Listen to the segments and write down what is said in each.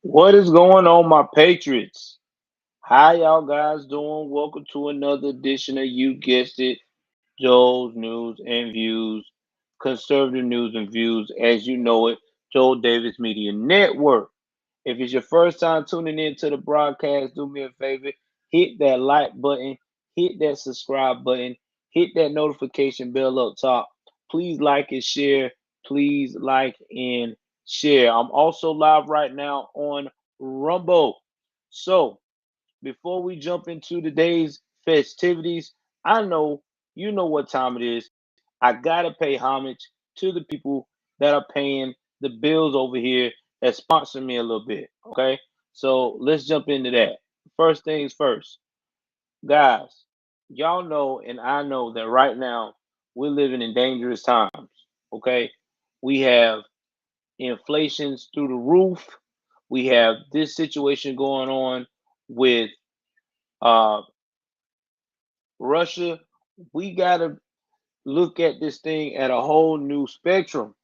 What is going on, my Patriots? How y'all guys doing? Welcome to another edition of You Guessed It, Joel's News and Views, conservative news and views, as you know it, Joel Davis Media Network. If it's your first time tuning in to the broadcast, do me a favor, hit that like button, hit that subscribe button, hit that notification bell up top. Please like and share. Please like and share. I'm also live right now on Rumble. So before we jump into today's festivities, I know you know what time it is. I gotta pay homage to the people that are paying the bills over here that sponsor me a little bit. Okay, so let's jump into that. First things first, guys. Y'all know, and I know that right now we're living in dangerous times. Okay, we have inflation's through the roof. We have this situation going on with uh, Russia. We got to look at this thing at a whole new spectrum.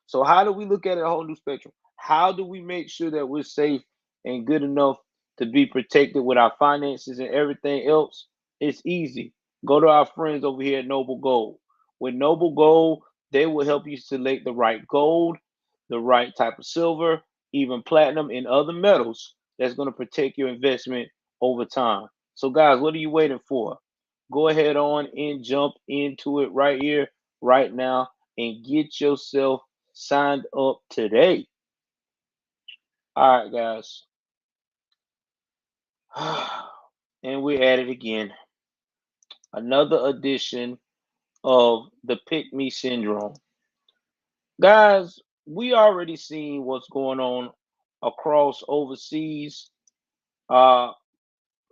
So, how do we look at it a whole new spectrum? How do we make sure that we're safe and good enough to be protected with our finances and everything else? It's easy. Go to our friends over here at Noble Gold. With Noble Gold, they will help you select the right gold, the right type of silver, even platinum and other metals that's going to protect your investment over time. So, guys, what are you waiting for? Go ahead on and jump into it right here, right now, and get yourself signed up today. All right, guys. And we're at it again. Another edition of the Pick Me Syndrome. Guys, we already seen what's going on across overseas. Uh,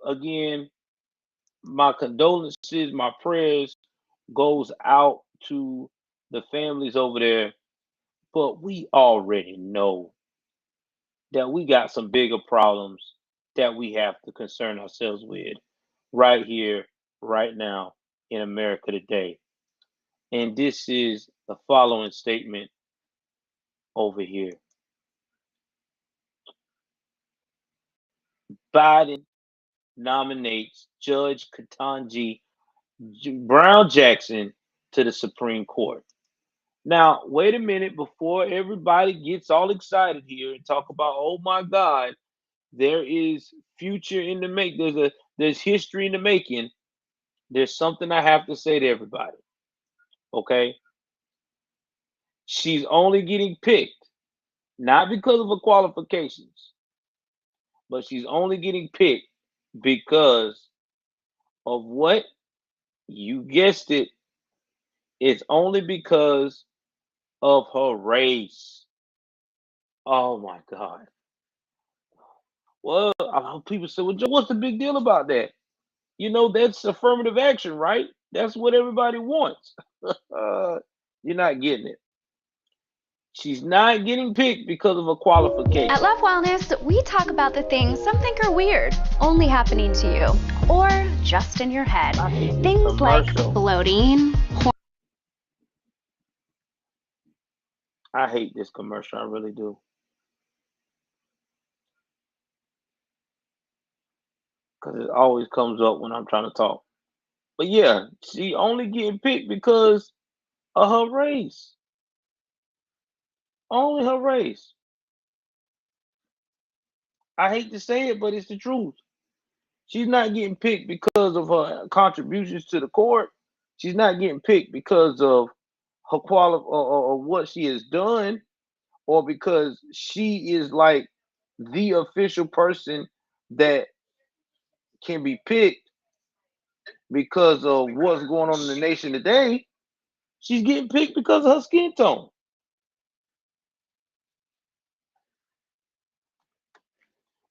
again, my condolences, my prayers goes out to the families over there. But we already know that we got some bigger problems that we have to concern ourselves with right here, right now in America today. And this is the following statement over here. Biden nominates Judge Ketanji Brown Jackson to the Supreme Court. Now, wait a minute before everybody gets all excited here and talk about, oh my God, there is future in the make. There's history in the making. There's something I have to say to everybody. Okay, she's only getting picked not because of her qualifications, but she's only getting picked because of what you guessed it. It's only because of her race. Oh my God. Well, people say, well, Joe, what's the big deal about that? You know, that's affirmative action, right? That's what everybody wants. You're not getting it. She's not getting picked because of her At qualification. Love Wellness, we talk about the things some think are weird, only happening to you, or just in your head. I hate this Things like commercial. bloating, I hate this commercial. I really do. Because it always comes up when I'm trying to talk. But yeah, she only getting picked because of her race. Only her race. I hate to say it, but it's the truth. She's not getting picked because of her contributions to the court. She's not getting picked because of her or what she has done, or because she is like the official person that can be picked because of what's going on in the nation today. She's getting picked because of her skin tone.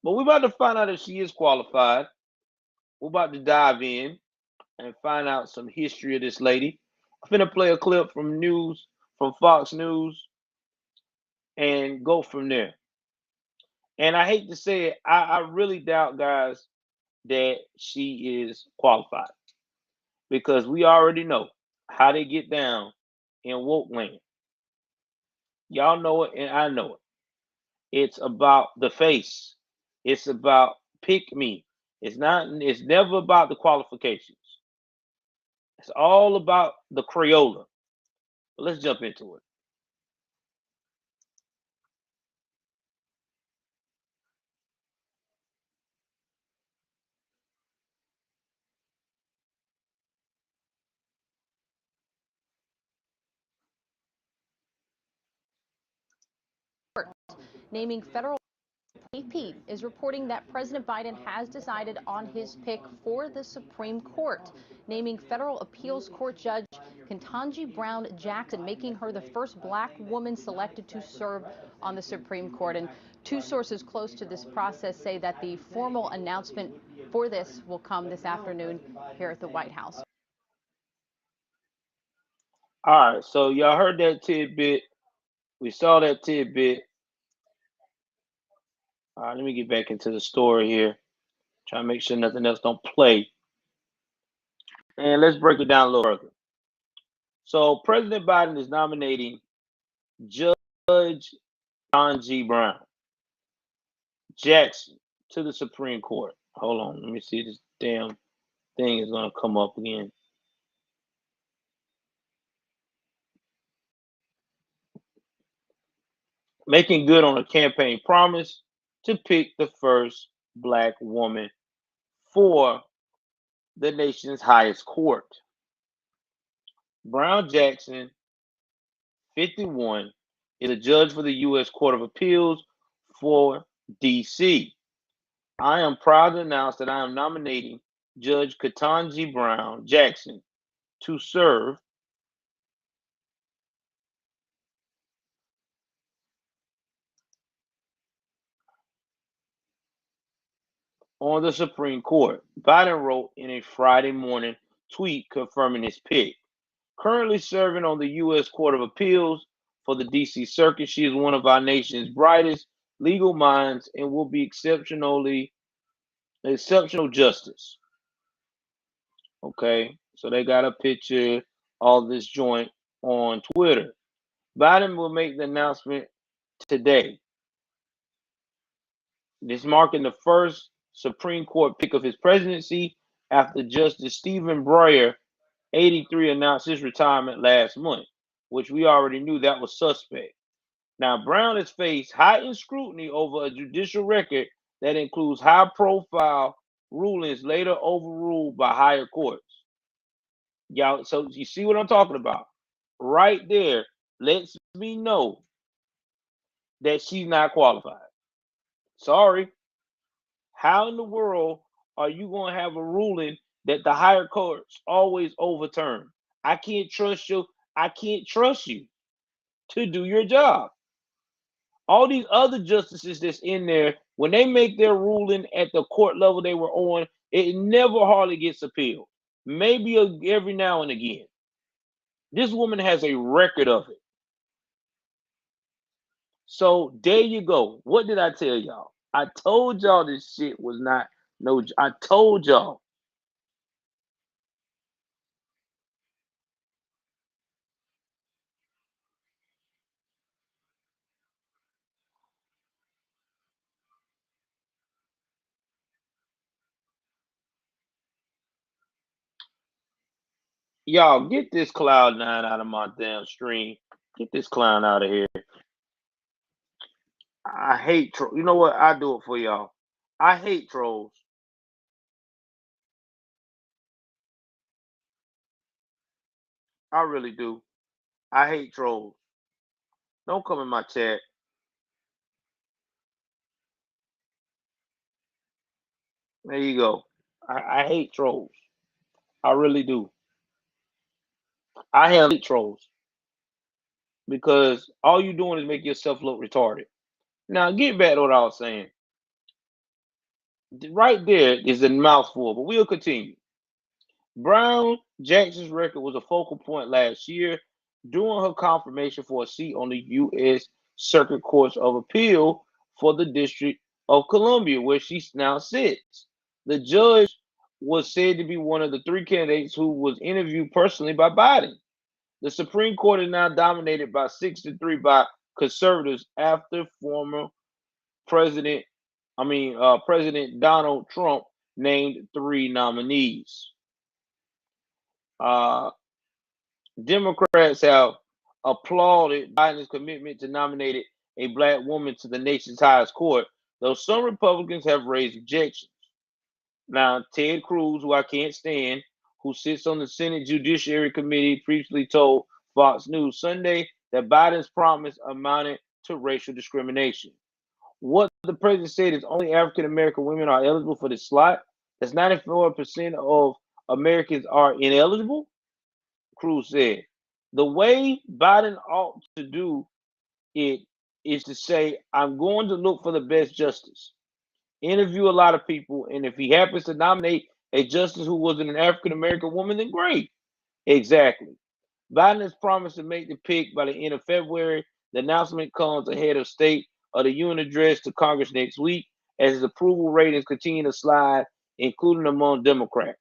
But we're about to find out if she is qualified. We're about to dive in and find out some history of this lady. I'm finna play a clip from Fox News and go from there. And I hate to say it, I really doubt, guys, that she is qualified because we already know how they get down in woke land. Y'all know it, and I know it. It's about the face. It's about pick me. It's not. It's never about the qualifications. It's all about the Crayola. Let's jump into it. Naming federal Pete is reporting that President Biden has decided on his pick for the Supreme Court, naming federal appeals court judge Ketanji Brown Jackson, making her the first black woman selected to serve on the Supreme Court. And two sources close to this process say that the formal announcement for this will come this afternoon here at the White House. All right, so y'all heard that tidbit. We saw that tidbit. All right, let me get back into the story here. Try to make sure nothing else don't play. And let's break it down a little further. So President Biden is nominating Judge Ketanji Brown Jackson to the Supreme Court. Hold on, let me see, this damn thing is gonna come up again. Making good on a campaign promise to pick the first black woman for the nation's highest court. Brown Jackson, 51, is a judge for the U.S. Court of Appeals for D.C. I am proud to announce that I am nominating Judge Ketanji Brown Jackson to serve on the Supreme Court, Biden wrote in a Friday morning tweet confirming his pick. Currently serving on the U.S. Court of Appeals for the D.C. Circuit, she is one of our nation's brightest legal minds and will be exceptional justice. Okay, so they got a picture of this joint on Twitter. Biden will make the announcement today. This marking the first Supreme Court pick of his presidency after Justice Stephen Breyer, 83, announced his retirement last month, which we already knew that was suspect. Now, Brown has faced heightened scrutiny over a judicial record that includes high-profile rulings later overruled by higher courts. Y'all, so you see what I'm talking about? Right there lets me know that she's not qualified. Sorry. How in the world are you going to have a ruling that the higher courts always overturn? I can't trust you. I can't trust you to do your job. All these other justices that's in there, when they make their ruling at the court level they were on, it never hardly gets appealed. Maybe every now and again. This woman has a record of it. So there you go. What did I tell y'all? I told y'all this shit was not no. I told y'all. Y'all get this Cloud9 out of my damn stream. Get this clown out of here. I hate trolls. You know what? I do it for y'all. I hate trolls. I really do. I hate trolls. Don't come in my chat. There you go. I hate trolls. I really do. I hate trolls because all you doing is make yourself look retarded. Now get back to what I was saying. Right there is a mouthful, but we'll continue. Brown Jackson's record was a focal point last year during her confirmation for a seat on the U.S. Circuit Courts of Appeal for the District of Columbia, where she now sits. The judge was said to be one of the three candidates who was interviewed personally by Biden. The Supreme Court is now dominated by 6-3 by conservatives after former President President Donald Trump named 3 nominees. Uh, Democrats have applauded Biden's commitment to nominate a black woman to the nation's highest court, though some Republicans have raised objections. Now, Ted Cruz, who I can't stand, who sits on the Senate Judiciary Committee, previously told Fox News Sunday that Biden's promise amounted to racial discrimination. What the president said is only African American women are eligible for this slot. That's 94% of Americans are ineligible, Cruz said. The way Biden ought to do it is to say, I'm going to look for the best justice, interview a lot of people, and if he happens to nominate a justice who wasn't an African American woman, then great. Exactly. Biden has promised to make the pick by the end of February. The announcement comes ahead of State of the Union address to Congress next week as his approval ratings continue to slide, including among Democrats.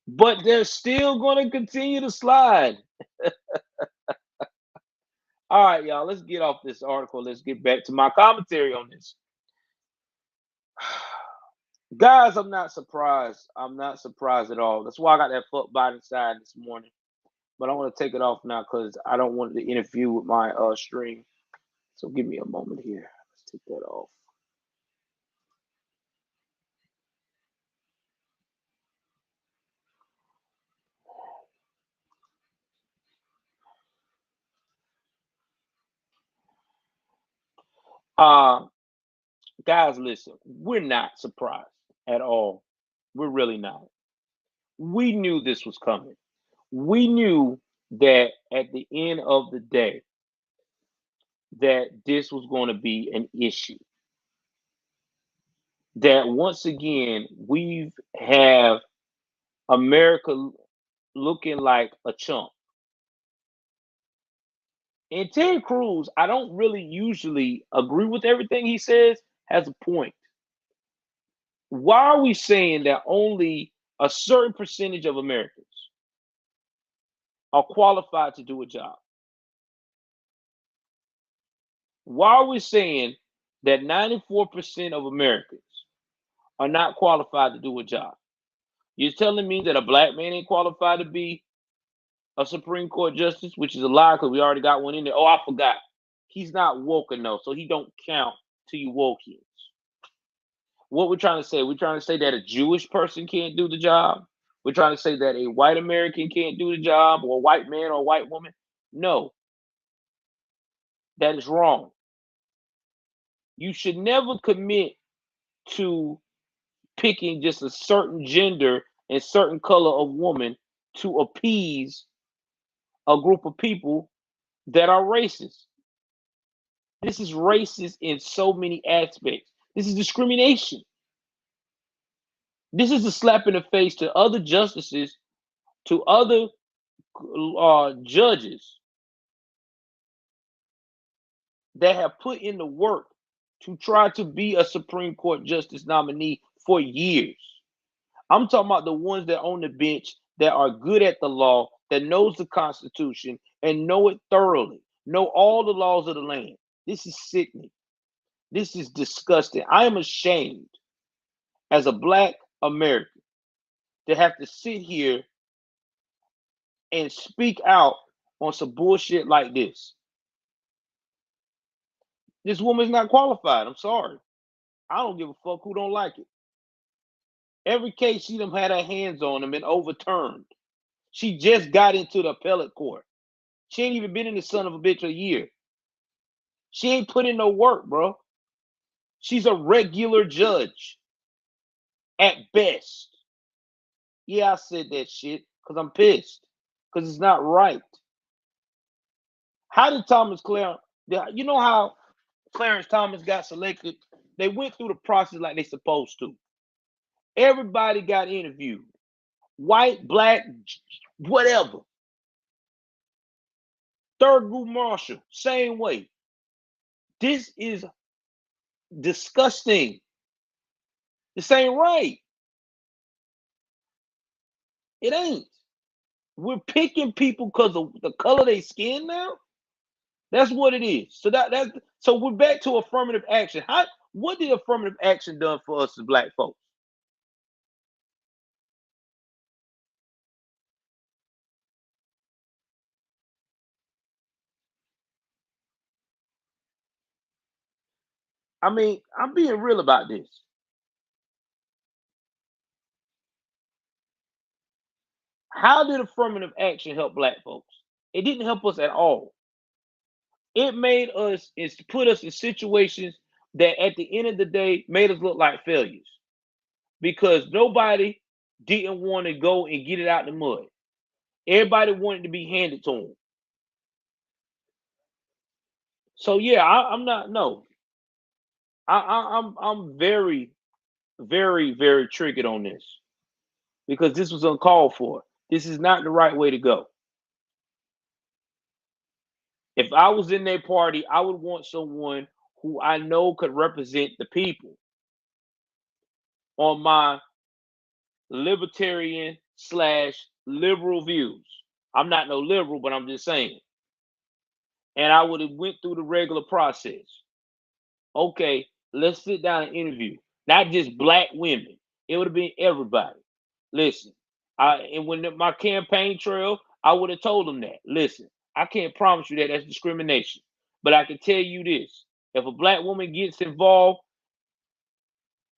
But they're still going to continue to slide. All right, y'all, let's get off this article. Let's get back to my commentary on this. Guys, I'm not surprised. I'm not surprised at all. That's why I got that fuck Biden side this morning. But I want to take it off now because I don't want to interfere with my stream. So give me a moment here. Let's take that off. Guys, listen, we're not surprised at all. We're really not. We knew this was coming. We knew that at the end of the day, that this was going to be an issue. That once again, we have America looking like a chump. And Ted Cruz, I don't really usually agree with everything he says, has a point. Why are we saying that only a certain percentage of Americans are qualified to do a job? Why are we saying that 94% of Americans are not qualified to do a job? You're telling me that a black man ain't qualified to be a Supreme Court justice, which is a lie because we already got one in there. Oh, I forgot. He's not woke enough, so he don't count to you wokians. What we're trying to say, we're trying to say that a Jewish person can't do the job. We're trying to say that a white American can't do the job, or a white man or a white woman. No, that is wrong. You should never commit to picking just a certain gender and certain color of woman to appease a group of people that are racist. This is racist in so many aspects. This is discrimination. This is a slap in the face to other justices, to other judges that have put in the work to try to be a Supreme Court justice nominee for years. I'm talking about the ones that on the bench that are good at the law, that knows the Constitution and know it thoroughly, know all the laws of the land. This is sickening. This is disgusting. I am ashamed as a black American to have to sit here and speak out on some bullshit like this. This woman's not qualified. I'm sorry. I don't give a fuck who don't like it. Every case she done had her hands on them and overturned. She just got into the appellate court. She ain't even been in the son of a bitch a year. She ain't put in no work, bro. She's a regular judge at best. Yeah, I said that shit because I'm pissed. Because it's not right. How did Thomas Clarence, you know how Clarence Thomas got selected? They went through the process like they supposed to. Everybody got interviewed. White, black, whatever. Thurgood Marshall, same way. This is disgusting. This ain't right. It ain't. We're picking people because of the color of their skin now. That's what it is. So so we're back to affirmative action. What did affirmative action done for us as black folks? I mean, I'm being real about this. How did affirmative action help black folks? It didn't help us at all. It made us, it's put us in situations that at the end of the day made us look like failures because nobody didn't want to go and get it out the mud. Everybody wanted to be handed to them. So yeah, I'm not no. I'm very, very, very triggered on this because this was uncalled for. This is not the right way to go. If I was in their party, I would want someone who I know could represent the people on my libertarian slash liberal views. I'm not no liberal, but I'm just saying. And I would have went through the regular process. Okay, let's sit down and interview. Not just black women. It would have been everybody. Listen, and when my campaign trail, I would have told them that. Listen, I can't promise you that that's discrimination, but I can tell you this: if a black woman gets involved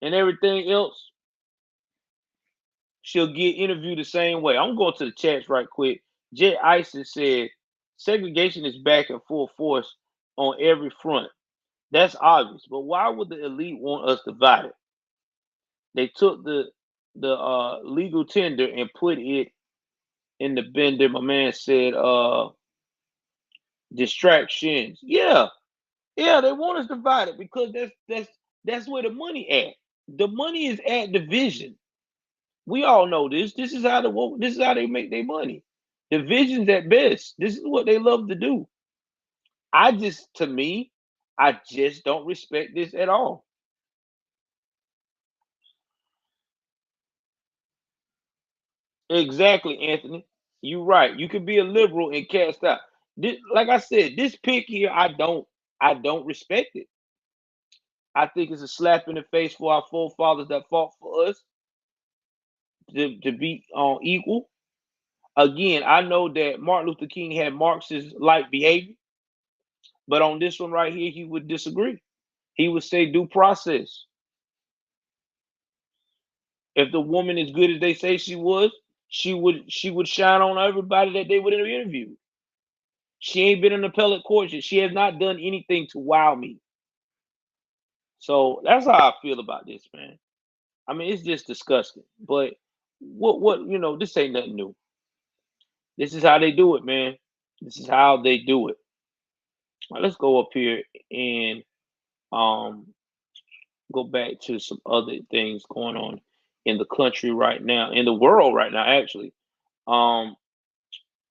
and everything else, she'll get interviewed the same way. I'm going to the chats right quick. Jet Isis said segregation is back in full force on every front. That's obvious, but why would the elite want us divided? They took the legal tender and put it in the bender. My man said distractions. Yeah, yeah, they want us divided because that's where the money at. The money is at division. We all know this. This is how they make their money. Divisions at best. This is what they love to do. To me, I just don't respect this at all. Exactly, Anthony. You're right. You can be a liberal and cast out. Like I said, this pick here, I don't respect it. I think it's a slap in the face for our forefathers that fought for us to be equal. Again, I know that Martin Luther King had Marxist like behavior, but on this one right here, he would disagree. He would say due process. If the woman is good as they say she was, she would shine on everybody that they would have interviewed. She ain't been in appellate court yet. She has not done anything to wow me. So that's how I feel about this, man. I mean, it's just disgusting. But this ain't nothing new. This is how they do it, man. This is how they do it. Now, let's go up here and um go back to some other things going on in the country right now, in the world right now, actually. Um,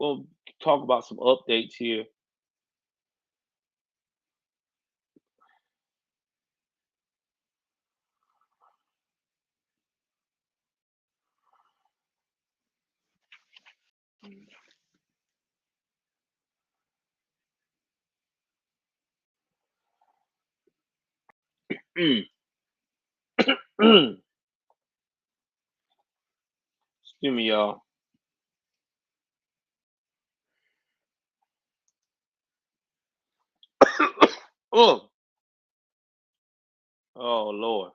we'll talk about some updates here. Excuse me, y'all. Oh, oh Lord.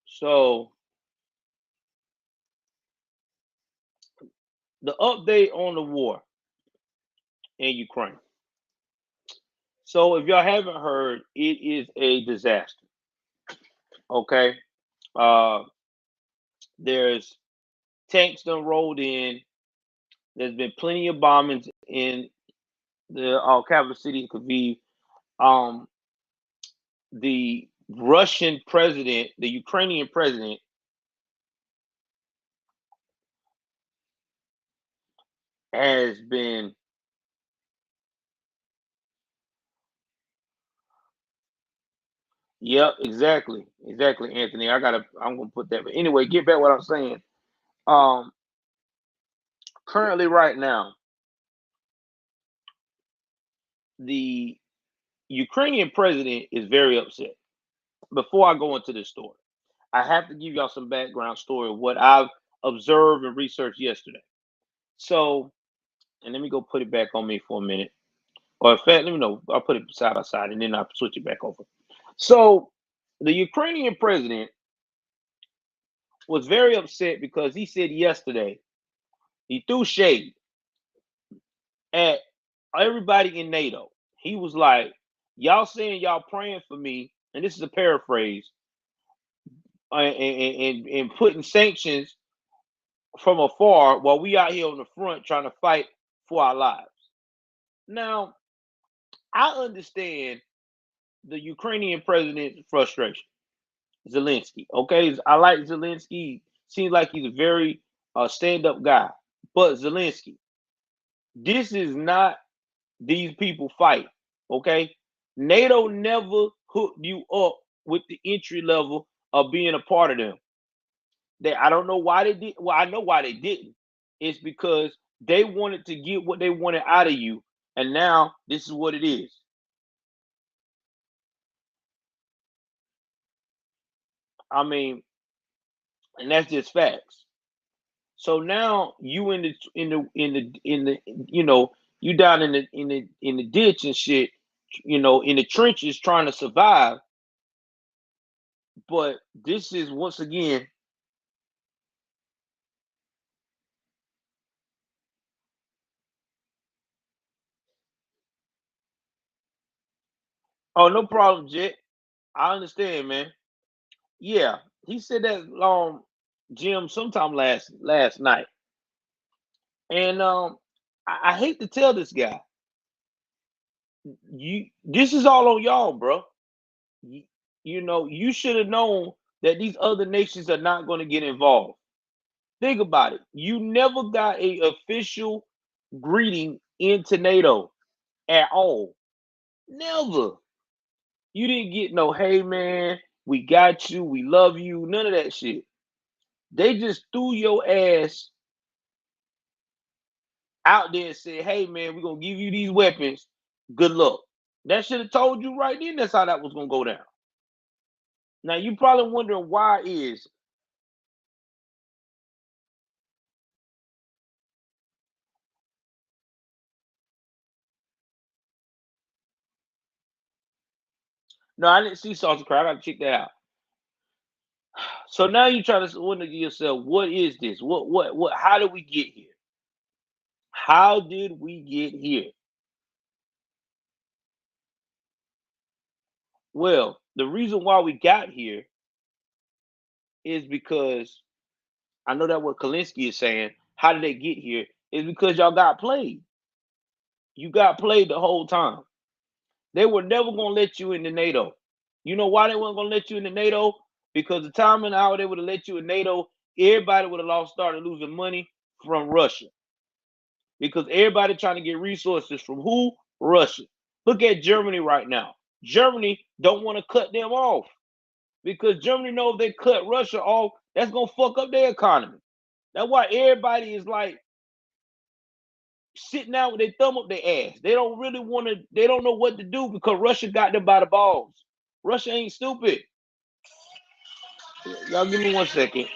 So the update on the war in Ukraine. So if y'all haven't heard, it is a disaster. Okay. Uh there's tanks done rolled in. There's been plenty of bombings in the capital city of Kyiv. Um the Russian president, the Ukrainian president, has been. Yep, exactly. Exactly, Anthony. I'm gonna put that. But anyway, get back what I'm saying. Um, Currently, right now, the Ukrainian president is very upset. Before I go into this story, I have to give y'all some background story of what I've observed and researched yesterday. So, and let me go put it back on me for a minute. Or in fact, let me know. I'll put it side by side and then I'll switch it back over. So, the Ukrainian president was very upset because he said yesterday he threw shade at everybody in NATO. He was like, y'all saying y'all praying for me, and this is a paraphrase, and putting sanctions from afar while we out here on the front trying to fight for our lives. Now, I understand the Ukrainian president's frustration, Zelensky. Okay, I like Zelensky. Seems like he's a very stand-up guy. But Zelensky, this is not these people fight. Okay, NATO never hooked you up with the entry level of being a part of them. I don't know why they did. Well, I know why they didn't. It's because they wanted to get what they wanted out of you, and now this is what it is. I mean, and that's just facts. So now you you down in the ditch and shit, in the trenches trying to survive. But this is once again. Oh, no problem, Jet. I understand, man. Yeah, he said that Jim sometime last night, and I hate to tell this guy, this is all on y'all, bro. You, you should have known that these other nations are not going to get involved. Think about it. You never got a official greeting into NATO at all. Never. You didn't get no, hey man, we got you, we love you, none of that shit. They just threw your ass out there and said, hey man, we're gonna give you these weapons. Good luck. That should have told you right then that's how that was gonna go down. Now you probably wondering why is no, I didn't see Salty Crowd. I gotta check that out. So now you try to wonder to yourself, what is this? What how did we get here? How did we get here? Well, the reason why we got here is because I know that what Kalinsky is saying. How did they get here? Is because y'all got played. You got played the whole time. They were never gonna let you into NATO. You know why they weren't gonna let you into NATO? Because the time and hour they would have let you in NATO, everybody would have started losing money from Russia. Because everybody trying to get resources from who? Russia. Look at Germany right now. Germany don't want to cut them off because Germany know if they cut Russia off, that's gonna fuck up their economy. That's why everybody is like sitting out with their thumb up their ass. They don't really want to. They don't know what to do because Russia got them by the balls. Russia ain't stupid. Y'all give me 1 second.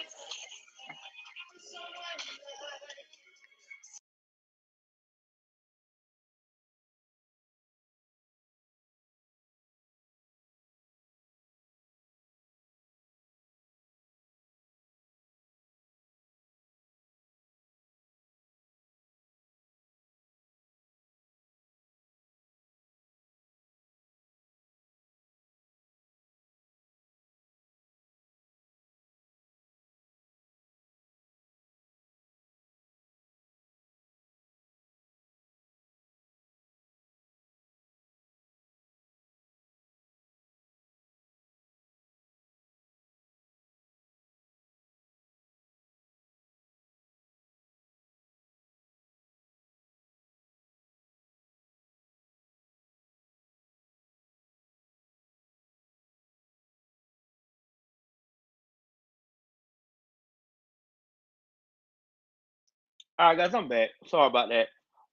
All right, guys, I'm back. Sorry about that.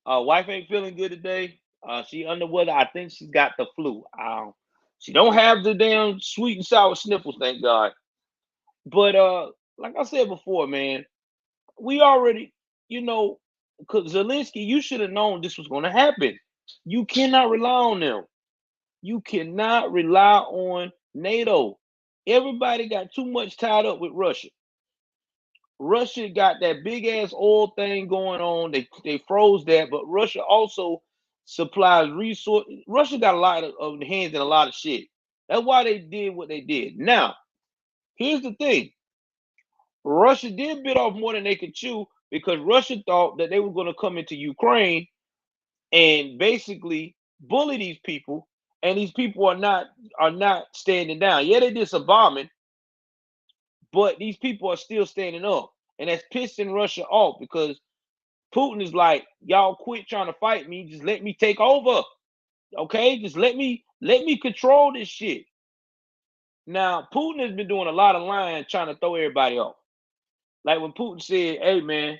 Wife ain't feeling good today. She under weather. I think she's got the flu. She don't have the damn sweet and sour sniffles, thank God. But like I said before, man, we already, you know, cause Zelensky, you should have known this was going to happen. You cannot rely on them. You cannot rely on NATO. Everybody got too much tied up with Russia. Russia got that big ass oil thing going on. They froze that, but Russia also supplies resource. Russia got a lot of hands in a lot of shit. That's why they did what they did. Now, here's the thing: Russia did bit off more than they could chew because Russia thought that they were going to come into Ukraine and basically bully these people, and these people are not standing down. Yeah, they did some bombing, but these people are still standing up, and that's pissing Russia off because Putin is like, y'all quit trying to fight me. Just let me take over. Okay? Just let me control this shit. Now, Putin has been doing a lot of lying trying to throw everybody off. Like when Putin said, hey man,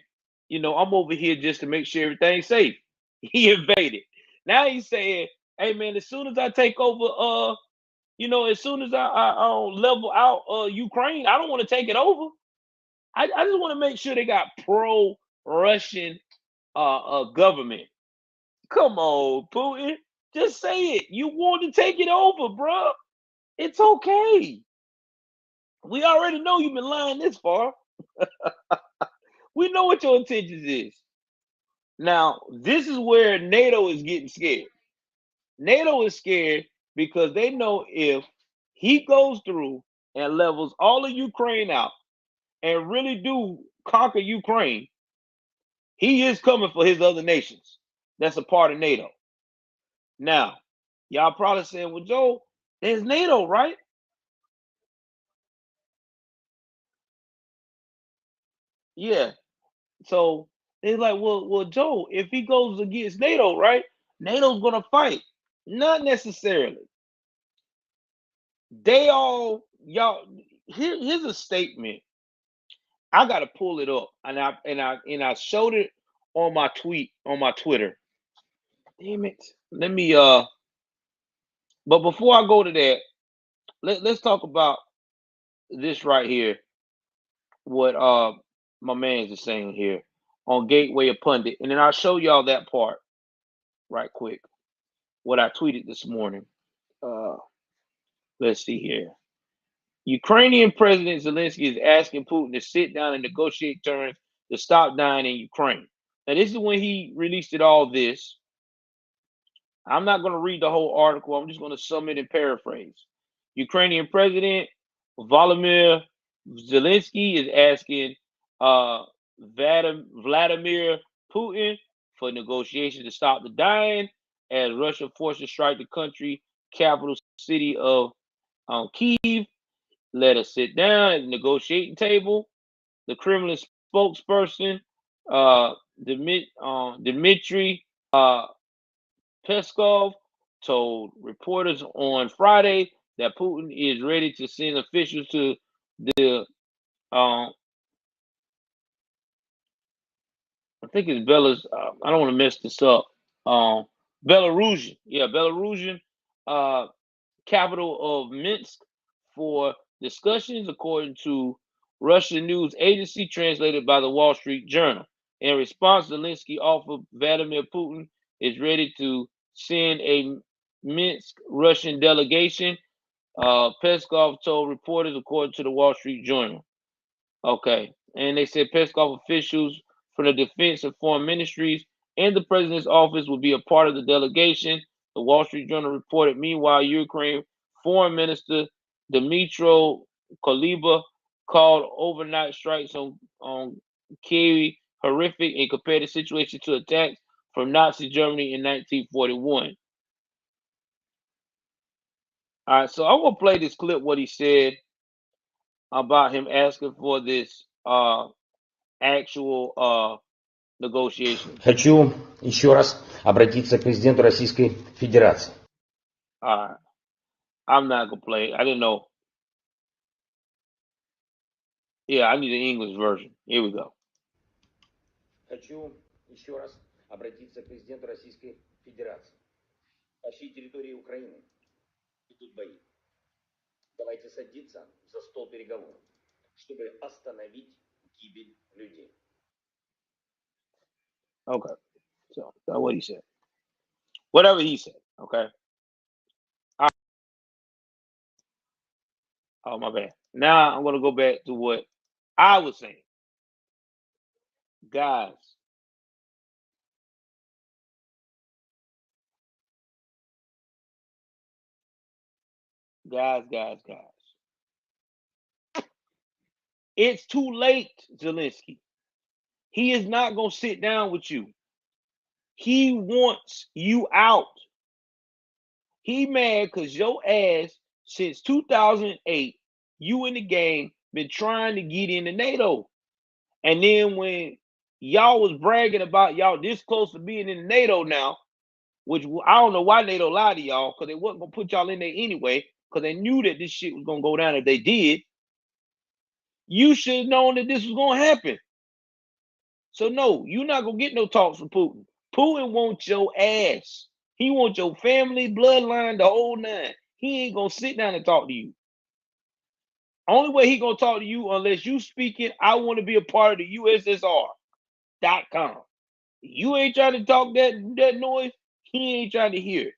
I'm over here just to make sure everything's safe. He invaded. Now he's saying, hey man, as soon as I take over, as soon as I level out Ukraine, I don't want to take it over. I just want to make sure they got pro-Russian government. Come on, Putin. Just say it. You want to take it over, bro. It's okay. We already know you've been lying this far. We know what your intentions is. Now, this is where NATO is getting scared. NATO is scared because they know if he goes through and levels all of Ukraine out and really do conquer Ukraine, he is coming for his other nations that's a part of NATO. Now, y'all probably saying, well, Joe, there's NATO, right? Yeah. So it's like, well, Joe, if he goes against NATO, right? NATO's gonna fight. Not necessarily. They all y'all. Here's a statement. I gotta pull it up, and I showed it on my tweet on my Twitter. Damn it. Let me. But before I go to that, let's talk about this right here. What my man's is saying here on Gateway of Pundit, and then I'll show y'all that part right quick. What I tweeted this morning. Uh, let's see here. Ukrainian President Zelensky is asking Putin to sit down and negotiate terms to stop dying in Ukraine. Now, this is when he released it all this. I'm not going to read the whole article. I'm just going to sum it and paraphrase. Ukrainian President Volodymyr Zelensky is asking uh, Vladimir Putin for negotiations to stop the dying as Russian forces strike the country capital city of Kyiv. Let us sit down at the negotiating table. The Kremlin spokesperson, Dmitry Peskov, told reporters on Friday that Putin is ready to send officials to the, I think it's Belarus. I don't want to mess this up. Belarusian, yeah, Belarusian uh, capital of Minsk for discussions, according to Russian news agency translated by the Wall Street Journal. In response, Zelensky offered Vladimir Putin is ready to send a Minsk Russian delegation. Peskov told reporters, according to the Wall Street Journal. Okay. And they said Peskov officials from the defense and foreign ministries and the president's office will be a part of the delegation. The Wall Street Journal reported. Meanwhile, Ukraine Foreign Minister Dmytro Kuleba called overnight strikes on Kyiv horrific and compared the situation to attacks from Nazi Germany in 1941. All right, so I'm gonna play this clip. What he said about him asking for this actual negotiation. Хочу еще раз обратиться к президенту Российской Федерации. I'm not gonna play. I didn't know. Yeah, I need the English version. Here we go. Хочу еще раз обратиться к президенту Российской Федерации. По всей территории Украины идут бои. Давайте садиться за стол переговоров, чтобы остановить гибель людей. Okay, so that's what he said. Whatever he said. Okay. Oh, my bad. Now I'm gonna go back to what I was saying, guys. Guys. It's too late, Zelensky. He is not gonna sit down with you. He wants you out. He mad because your ass since 2008, you in the game, been trying to get into NATO. And then when y'all was bragging about y'all this close to being in NATO now, which I don't know why NATO lied to y'all, because they wasn't gonna put y'all in there anyway, because they knew that this shit was gonna go down if they did. You should have known that this was gonna happen. So no, you're not gonna get no talks from Putin. Putin wants your ass. He wants your family, bloodline, the whole nine. He ain't gonna sit down and talk to you. Only way he gonna talk to you unless you speaking, I want to be a part of the USSR.com. You ain't trying to talk that noise, he ain't trying to hear it.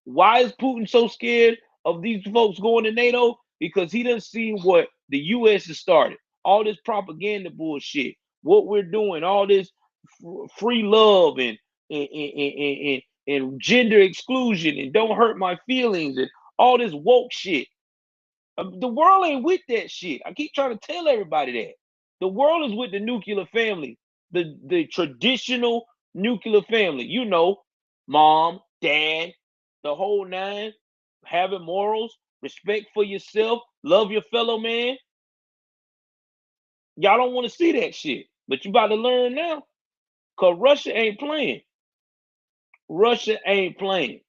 Why is Putin so scared of these folks going to NATO? Because he done seen what the US has started. All this propaganda bullshit. What we're doing, all this free love and gender exclusion and don't hurt my feelings and all this woke shit. The world ain't with that shit. I keep trying to tell everybody that. The world is with the nuclear family, the traditional nuclear family. You know, mom, dad, the whole nine, having morals, respect for yourself, love your fellow man. Y'all don't want to see that shit, but you about to learn now, because Russia ain't playing. Russia ain't playing.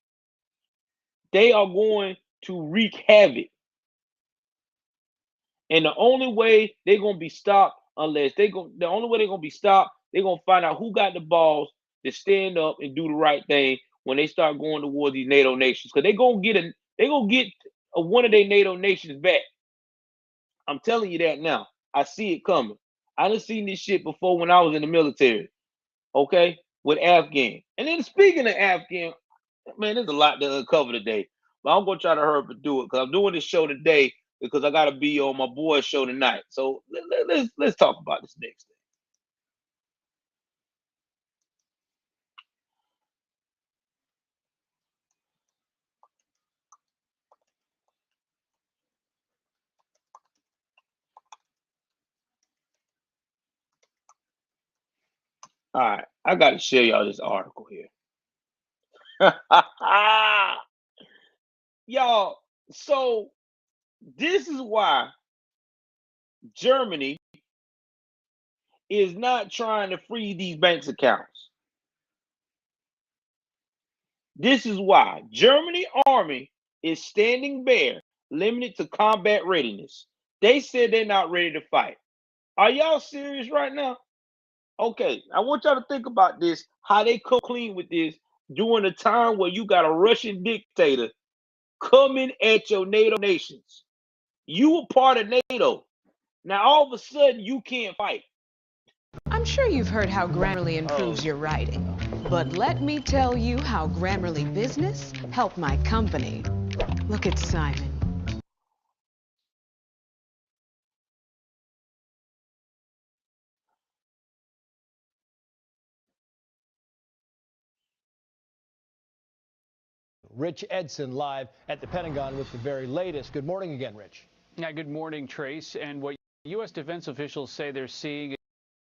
They are going to wreak havoc. And the only way they're gonna be stopped, unless the only way they're gonna be stopped, they're gonna find out who got the balls to stand up and do the right thing when they start going towards these NATO nations. Because they're gonna get one of their NATO nations back. I'm telling you that now. I see it coming. I done seen this shit before when I was in the military. Okay, with Afghan. And then speaking of Afghan, man, there's a lot to uncover today. But I'm gonna try to hurry up and do it because I'm doing this show today because I gotta be on my boy's show tonight. So let's talk about this next thing. All right, I gotta share y'all this article here. Y'all, so this is why Germany is not trying to freeze these banks accounts. This is why Germany army is standing bare, limited to combat readiness. They said they're not ready to fight. Are y'all serious right now? Okay, I want y'all to think about this, how they come clean with this during a time where you got a Russian dictator coming at your NATO nations. You were part of NATO. Now all of a sudden you can't fight. I'm sure you've heard how Grammarly improves Oh. your writing, but let me tell you how Grammarly Business helped my company. Look at Simon. Rich Edson live at the Pentagon with the very latest. Good morning again, Rich. Yeah, good morning, Trace. And what U.S. defense officials say they're seeing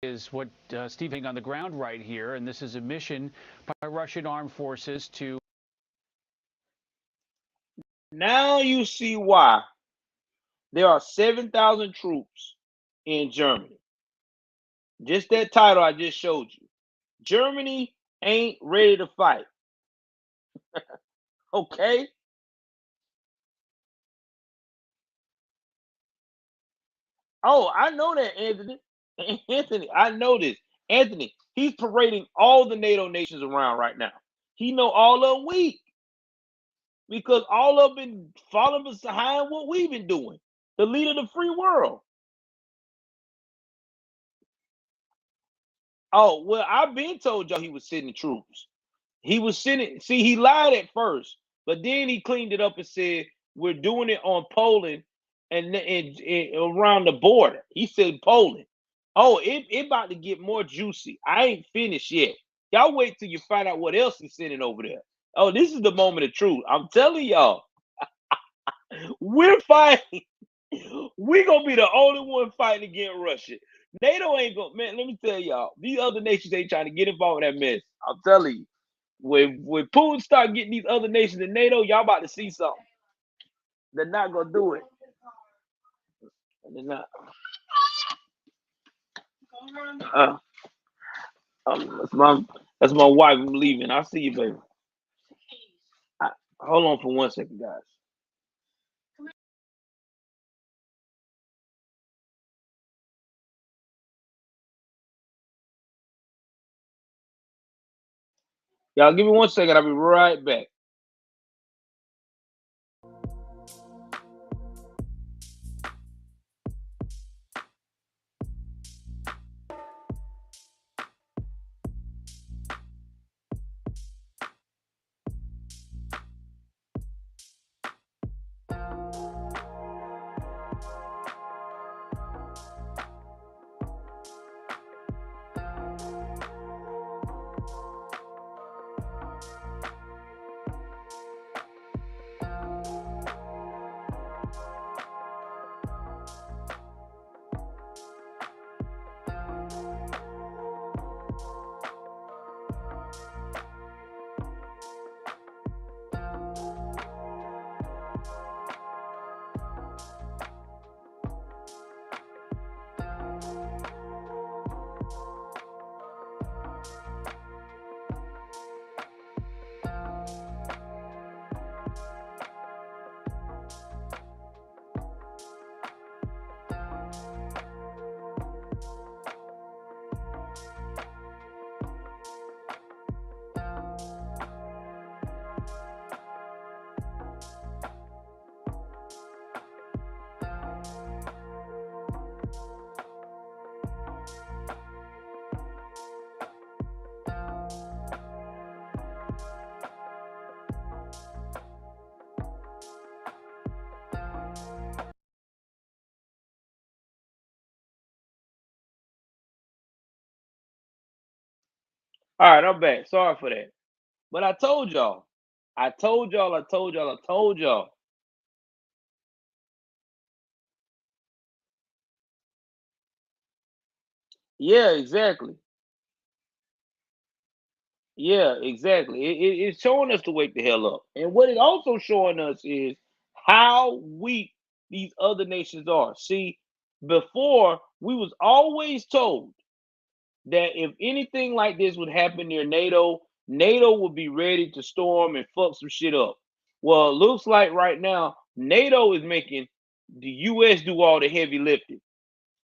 is what Steve Hing on the ground right here. And this is a mission by Russian armed forces to. Now you see why there are 7,000 troops in Germany. Just that title I just showed you. Germany ain't ready to fight. Okay? Oh, I know that, Anthony. Anthony, I know this. Anthony, He's parading all the NATO nations around right now. He know all of them weak because all of them been following behind what we've been doing. The leader of the free world. Oh, well, I've been told y'all he was sending troops. He was sending, see, he lied at first, but then he cleaned it up and said, we're doing it on Poland and around the border. He said Poland. Oh, it about to get more juicy. I ain't finished yet. Y'all wait till you find out what else he's sending over there. Oh, this is the moment of truth. I'm telling y'all, we're fighting. We're gonna be the only one fighting against Russia. NATO ain't gonna, man, let me tell y'all, these other nations ain't trying to get involved in that mess. I'm telling you. When Putin start getting these other nations in NATO, y'all about to see something. They're not gonna do it. They're not. Uh, that's my wife. I'm leaving. I'll see you, baby. Hold on for 1 second, guys. Y'all give me 1 second. I'll be right back. All right, I'm back. Sorry for that. But I told y'all. I told y'all. I told y'all. I told y'all. Yeah, exactly. Yeah, exactly. It's showing us to wake the hell up. And what it also showing us is how weak these other nations are. See, before we was always told that if anything like this would happen near NATO, NATO would be ready to storm and fuck some shit up. Well, it looks like right now NATO is making the US do all the heavy lifting.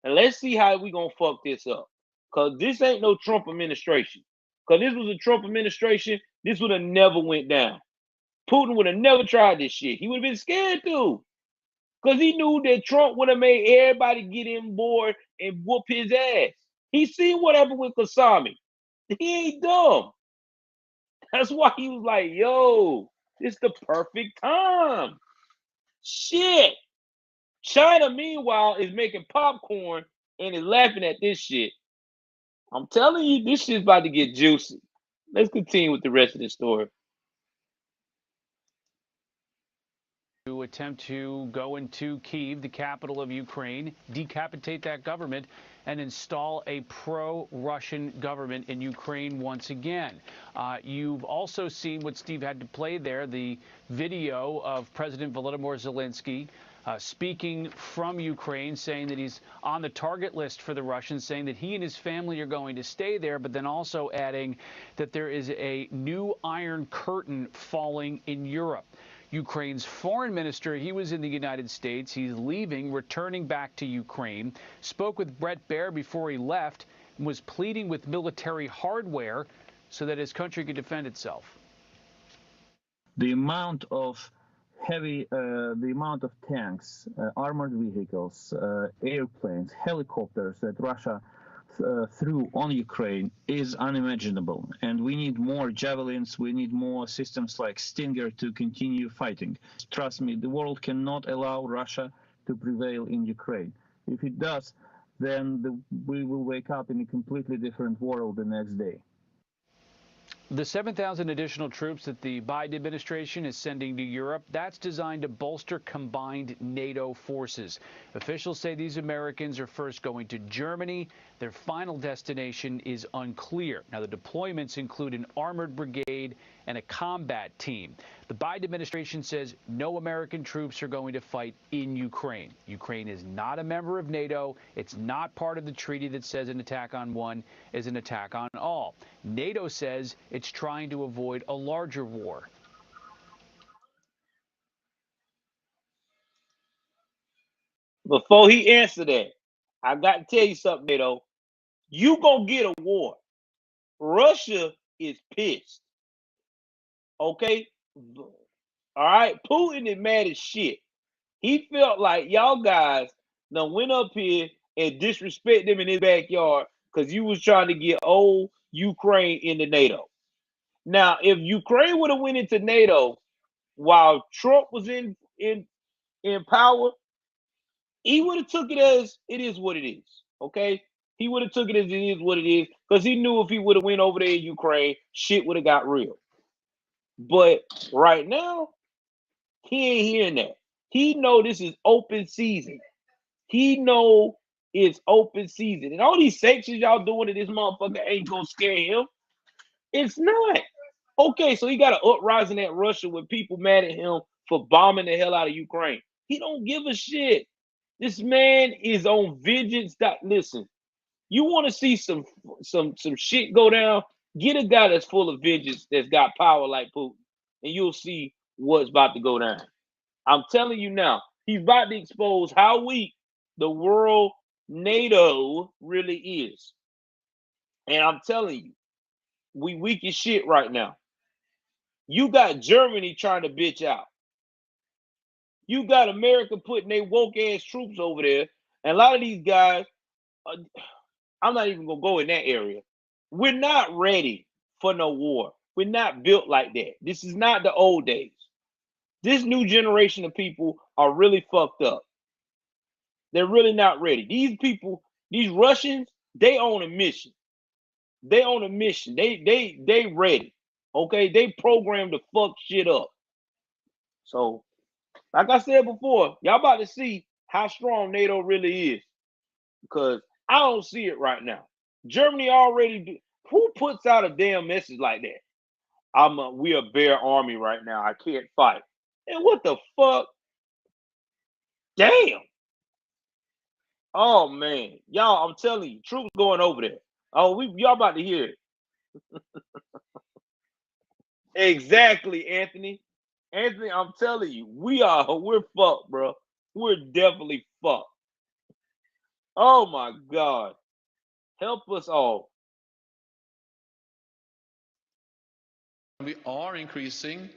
And let's see how we gonna fuck this up. Cause this ain't no Trump administration. Cause this was a Trump administration, this would have never went down. Putin would have never tried this shit. He would have been scared to. Cause he knew that Trump would have made everybody get in board and whoop his ass. He seen what happened with Kasami. He ain't dumb. That's why he was like, yo, this the perfect time. Shit. China, meanwhile, is making popcorn and is laughing at this shit. I'm telling you, this shit's about to get juicy. Let's continue with the rest of the story. To attempt to go into Kyiv, the capital of Ukraine, decapitate that government, and install a pro-Russian government in Ukraine once again. You've also seen what Steve had to play there, the video of President Volodymyr Zelensky speaking from Ukraine, saying that he's on the target list for the Russians, saying that he and his family are going to stay there, but then also adding that there is a new Iron Curtain falling in Europe. Ukraine's foreign minister, he was in the United States. He's leaving, returning back to Ukraine. Spoke with Bret Baier before he left. and was pleading with military hardware so that his country could defend itself. The amount of the amount of tanks, armored vehicles, airplanes, helicopters that Russia threw on Ukraine is unimaginable. And we need more javelins, we need more systems like Stinger to continue fighting. Trust me, the world cannot allow Russia to prevail in Ukraine. If it does, then we will wake up in a completely different world the next day. The 7,000 additional troops that the Biden administration is sending to Europe, that's designed to bolster combined NATO forces. Officials say these Americans are first going to Germany. Their final destination is unclear. Now, the deployments include an armored brigade and a combat team. The Biden administration says no American troops are going to fight in Ukraine. Ukraine is not a member of NATO. It's not part of the treaty that says an attack on one is an attack on all. NATO says it's trying to avoid a larger war. Before he answered that, I got to tell you something, NATO. You gonna get a war. Russia is pissed. Okay? All right? Putin is mad as shit. He felt like y'all guys done went up here and disrespect them in his backyard because you was trying to get old Ukraine into NATO. Now, if Ukraine would have went into NATO while Trump was in power, he would have took it as it is what it is. Okay? He would have took it as it is what it is because he knew if he would have went over there in Ukraine, shit would have got real. But right now, he ain't hearing that. He know this is open season. He know it's open season. And all these sanctions y'all doing to this motherfucker ain't gonna scare him. It's not. Okay, so he got an uprising at Russia with people mad at him for bombing the hell out of Ukraine. He don't give a shit. This man is on vengeance. Listen, you want to see some shit go down? Get a guy that's full of vengeance, that's got power like Putin, and you'll see what's about to go down. I'm telling you now, he's about to expose how weak the world NATO really is. And I'm telling you, we weak as shit right now. You got Germany trying to bitch out. You got America putting their woke ass troops over there. And a lot of these guys, I'm not even going to go in that area. We're not ready for no war. We're not built like that. This is not the old days. This new generation of people are really fucked up. They're really not ready. These people, these Russians, they on a mission. They on a mission. They ready. Okay, they programmed to fuck shit up. So, like I said before, y'all about to see how strong NATO really is. Because I don't see it right now. Germany already do. Who puts out a damn message like that? We're a bare army right now. I can't fight. And what the fuck? Damn. Oh man, y'all! I'm telling you, troops going over there. Oh, y'all about to hear it. Exactly, Anthony. Anthony, I'm telling you, we're fucked, bro. We're definitely fucked. Oh my God, help us all. We are increasing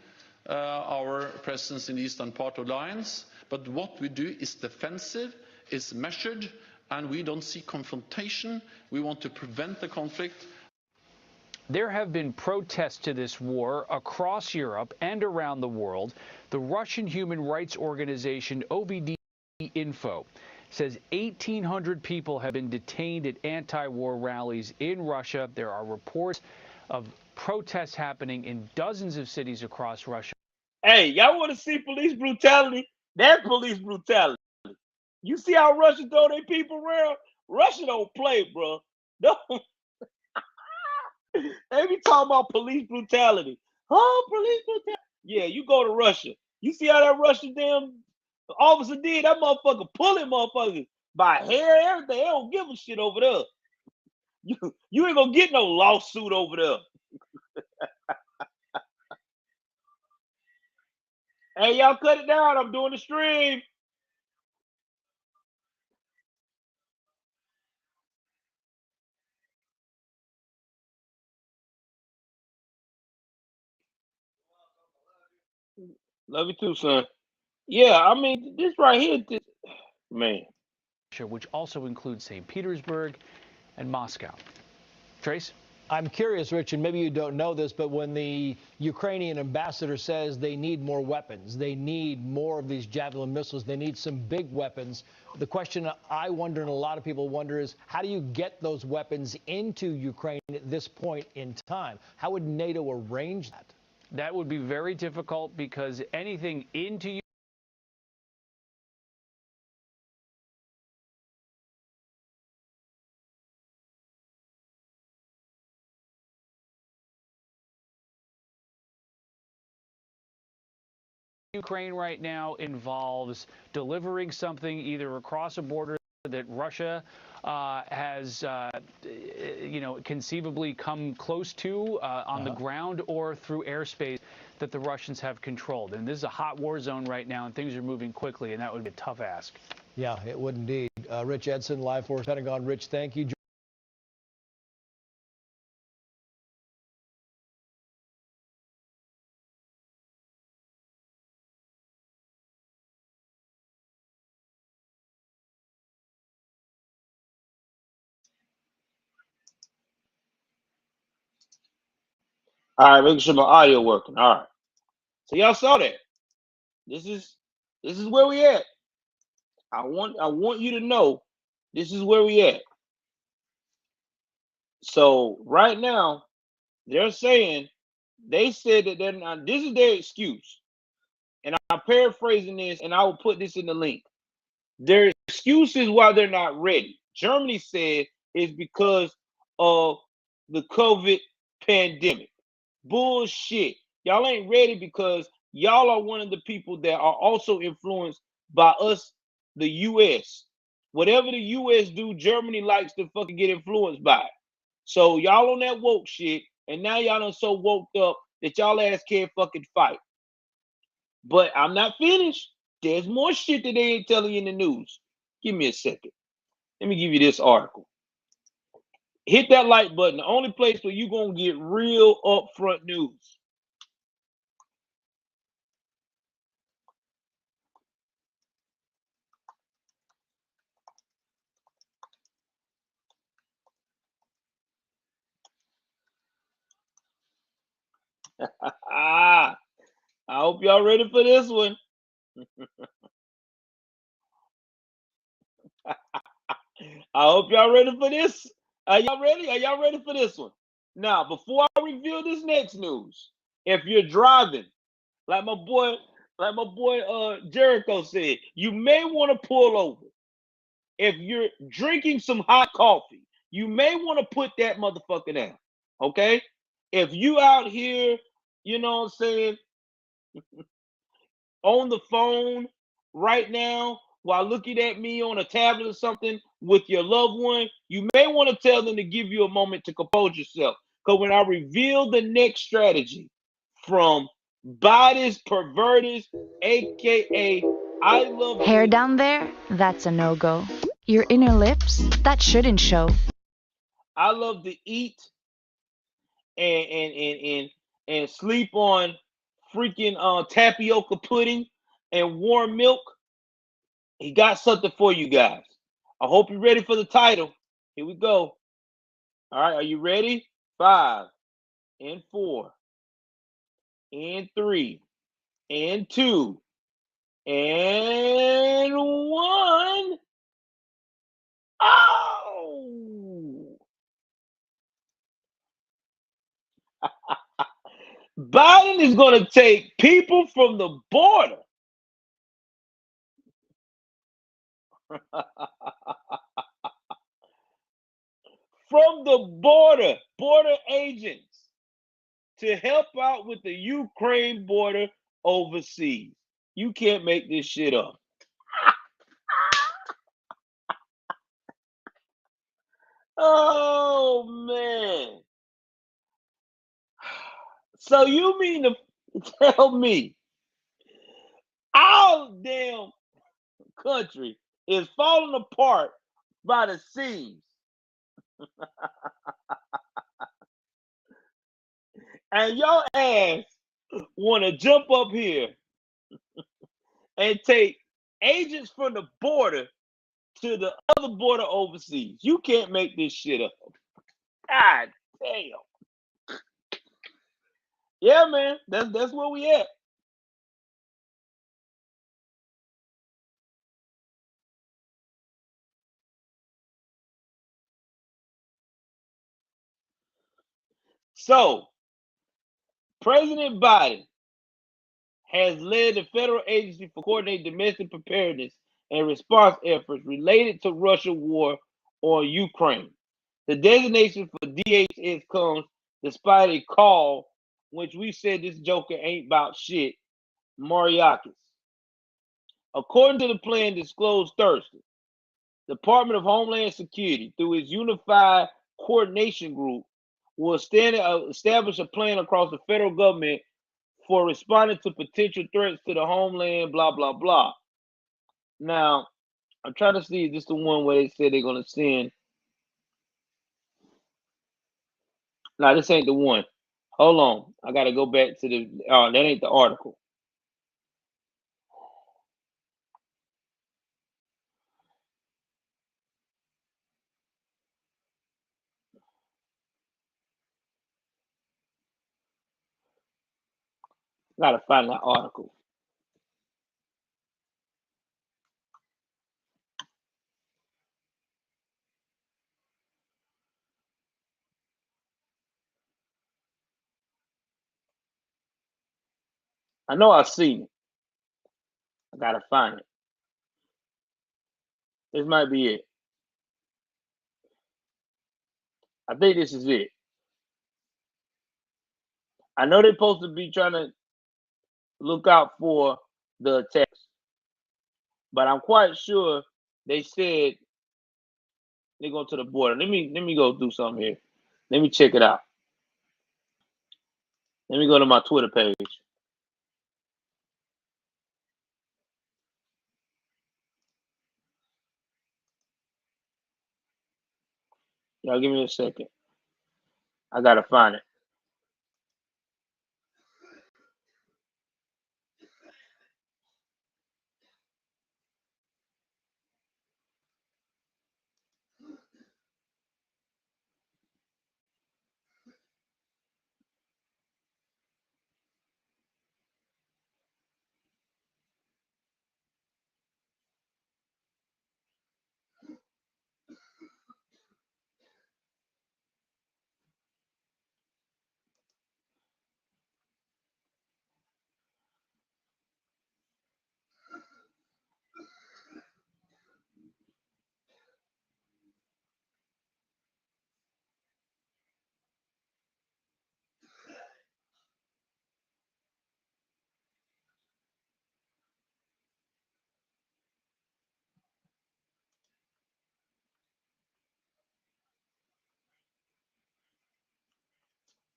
our presence in the eastern part of the alliance, but what we do is defensive, is measured, and we don't see confrontation. We want to prevent the conflict. There have been protests to this war across Europe and around the world. The Russian human rights organization OVD Info says 1,800 people have been detained at anti-war rallies in Russia. There are reports of protests happening in dozens of cities across Russia. Hey, y'all want to see police brutality? That's police brutality. You see how Russia throw their people around? Russia don't play, bro. No. They be talking about police brutality. Oh, police brutality. Yeah, you go to Russia. You see how that Russian damn officer did? That motherfucker pulling motherfuckers by hair, everything. They don't give a shit over there. You ain't gonna get no lawsuit over there. Hey, y'all cut it down. I'm doing the stream. Love you too, son. Yeah, I mean, this right here, man. which also includes St. Petersburg and Moscow. Trace? I'm curious, Rich, and maybe you don't know this, but when the Ukrainian ambassador says they need more weapons, they need more of these Javelin missiles, they need some big weapons, the question I wonder and a lot of people wonder is, how do you get those weapons into Ukraine at this point in time? How would NATO arrange that? That would be very difficult because anything into Ukraine right now involves delivering something either across a border that Russia has, conceivably come close to on the ground or through airspace that the Russians have controlled. And this is a hot war zone right now, and things are moving quickly, and that would be a tough ask. Yeah, it would indeed. Rich Edson, live for Pentagon. Rich, thank you. All right, making sure my audio working. All right. So y'all saw that. This is where we at. I want you to know this is where we at. So right now, they're saying they said that they're not. This is their excuse, and I'm paraphrasing this, and I will put this in the link. Their excuse is why they're not ready. Germany said is because of the COVID pandemic. Bullshit. Y'all ain't ready because y'all are one of the people that are also influenced by us, the US. Whatever the US do, Germany likes to fucking get influenced by it. So y'all on that woke shit, and now y'all done so woke up that y'all ass can't fucking fight. But I'm not finished. There's more shit that they ain't telling you in the news. Give me a second. Let me give you this article. Hit that like button. The only place where you gonna get real upfront news. I hope y'all ready for this one. I hope y'all ready for this. Are y'all ready? Are y'all ready for this one? Now, before I reveal this next news, if you're driving, like my boy Jericho said, you may want to pull over. If you're drinking some hot coffee, you may want to put that motherfucker down. Okay? If you out here, you know what I'm saying, on the phone right now while looking at me on a tablet or something with your loved one, you may want to tell them to give you a moment to compose yourself. Because when I reveal the next strategy from Biden's perverters, aka I love Hair to down there? That's a no-go. Your inner lips? That shouldn't show. I love to eat and sleep on freaking tapioca pudding and warm milk. He got something for you guys. I hope you're ready for the title. Here we go. All right, are you ready? 5 and 4 and 3 and 2 and 1. Oh! Biden is going to take people from the border. From the border agents to help out with the Ukraine border overseas. You can't make this shit up. Oh man. So you mean to tell me our damn country is falling apart by the seams, and your ass want to jump up here and take agents from the border to the other border overseas. You can't make this shit up. God damn. Yeah, man. That's where we at. So President Biden has led the federal agency for coordinating domestic preparedness and response efforts related to Russia war on Ukraine. The designation for DHS comes despite a call, which we said this joker ain't about shit, Mariakis. According to the plan disclosed Thursday, the Department of Homeland Security, through its Unified Coordination Group, will establish a plan across the federal government for responding to potential threats to the homeland, blah, blah, blah. Now, I'm trying to see if this is the one where they said they're going to send. No, this ain't the one. Hold on. I got to go back to the. Oh, that ain't the article. Got to find that article. I know I've seen it. I got to find it. This might be it. I think this is it. I know they're supposed to be trying to look out for the attacks, but I'm quite sure they said they go to the border. Let me go do something here. Let me check it out. Let me go to my Twitter page. Y'all give me a second. I gotta find it.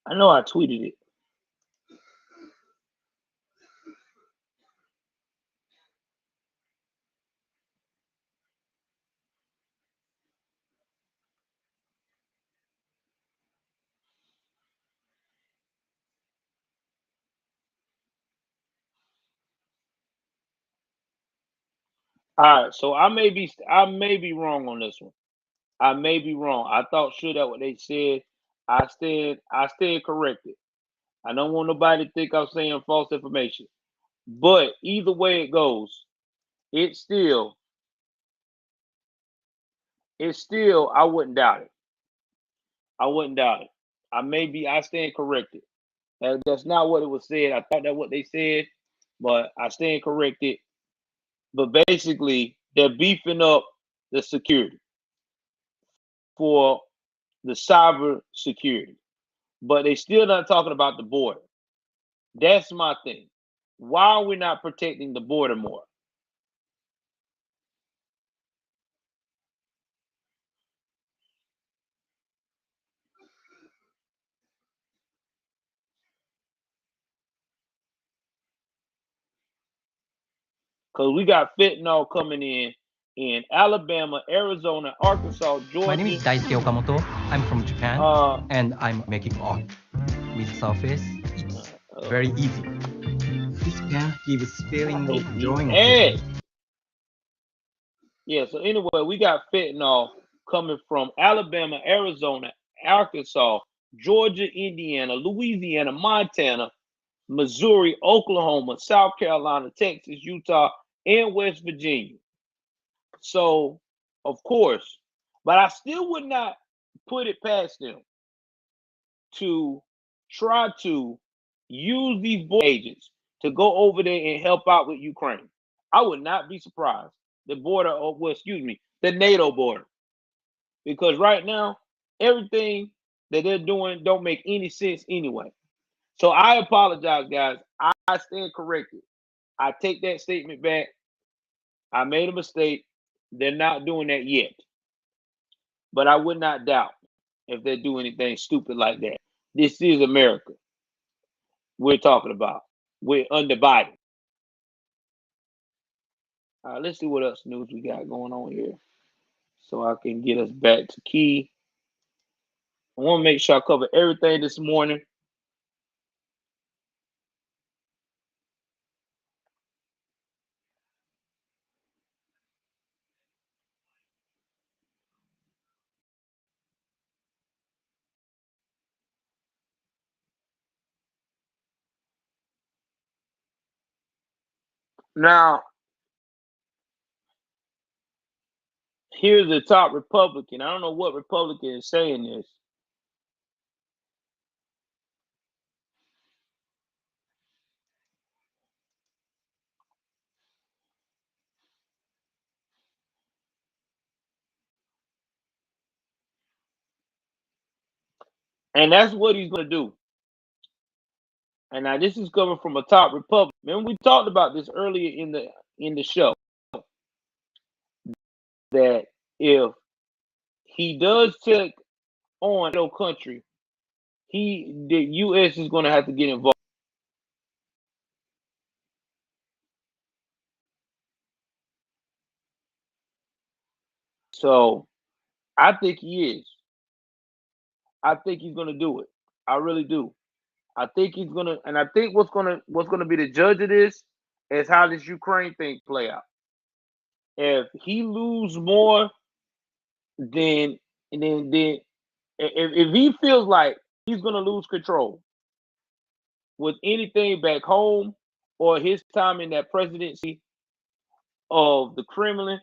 I know I tweeted it. All right, so I may be wrong on this one. I may be wrong. I thought sure that what they said. I stand corrected. I don't want nobody to think I'm saying false information. But either way it goes, it's still I wouldn't doubt it. I wouldn't doubt it. I stand corrected. That's not what it was said. I thought that's what they said, but I stand corrected. But basically, they're beefing up the security for the cyber security. But they still not talking about the border. That's my thing. Why are we not protecting the border more? Because we got fentanyl coming in Alabama, Arizona, Arkansas, Georgia. My name is Daisuke Okamoto. I'm from Japan, and I'm making art with surface. It's very easy. despair, he was feeling no He joy. had. Yeah, so anyway, we got fentanyl coming from Alabama, Arizona, Arkansas, Georgia, Indiana, Louisiana, Montana, Missouri, Oklahoma, South Carolina, Texas, Utah, and West Virginia. So, of course, but I still would not put it past them to try to use these border agents to go over there and help out with Ukraine. I would not be surprised. The border, or well, excuse me, the NATO border, because right now everything that they're doing don't make any sense anyway. So I apologize, guys. I stand corrected. I take that statement back. I made a mistake. They're not doing that yet, but I would not doubt if they do anything stupid like that. This is America we're talking about. We're undivided. All right, let's see what else news we got going on here so I can get us back to key. I want to make sure I cover everything this morning. Now, here's the top Republican. I don't know what Republican is saying this. And that's what he's going to do. And now this is coming from a top Republican. Remember we talked about this earlier in the show, that if he does take on no country, the U.S. is going to have to get involved. So I think he is. I think he's going to do it. I really do. I think he's going to, and I think what's going to be the judge of this is how this Ukraine thing play out. If he lose more, then if he feels like he's going to lose control with anything back home or his time in that presidency of the Kremlin,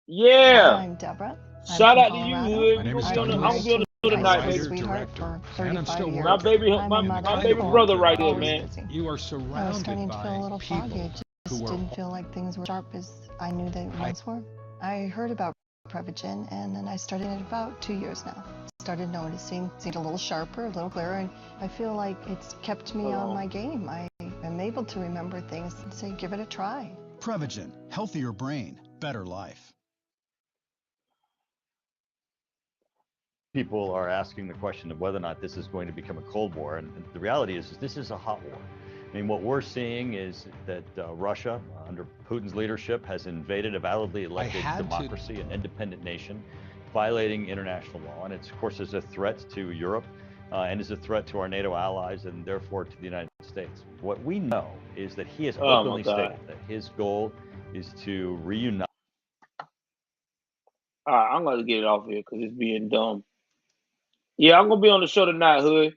yeah. I'm Deborah. Shout out to you, Colorado. Hood. I'm I'm married gonna to be on the show tonight, baby. sweetheart for 35 years. My baby, my baby brother right there, man. You are surrounded I was starting to feel a little foggy. It just didn't feel like things were sharp as I knew they once were. I heard about Prevagen, and then I started it about 2 years now. Started noticing, seemed a little sharper, a little clearer, and I feel like it's kept me on my game. I am able to remember things and say, give it a try. Prevagen, healthier brain, better life. People are asking the question of whether or not this is going to become a Cold War, and the reality is this is a hot war. I mean, what we're seeing is that Russia, under Putin's leadership, has invaded a validly elected democracy, an independent nation, violating international law, and it's, of course, is a threat to Europe and is a threat to our NATO allies and therefore to the United States. What we know is that he has openly stated that his goal is to reunite. All right, I'm going to get it off here because it's being dumb. Yeah, I'm going to be on the show tonight, Hood.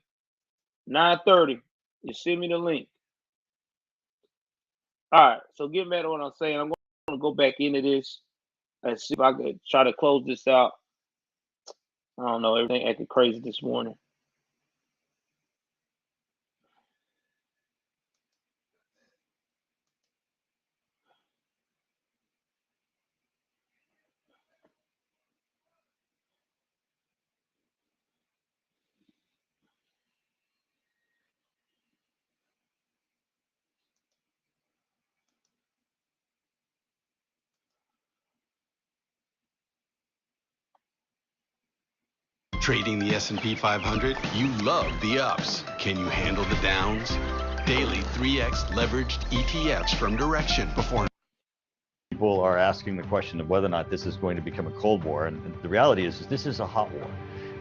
9:30. You send me the link. All right, so getting back to what I'm saying, I'm going to go back into this and see if I can try to close this out. I don't know, everything acted crazy this morning. Trading the S&P 500? You love the ups. Can you handle the downs? Daily 3x leveraged ETFs from Direction perform. People are asking the question of whether or not this is going to become a Cold War, and the reality is this is a hot war.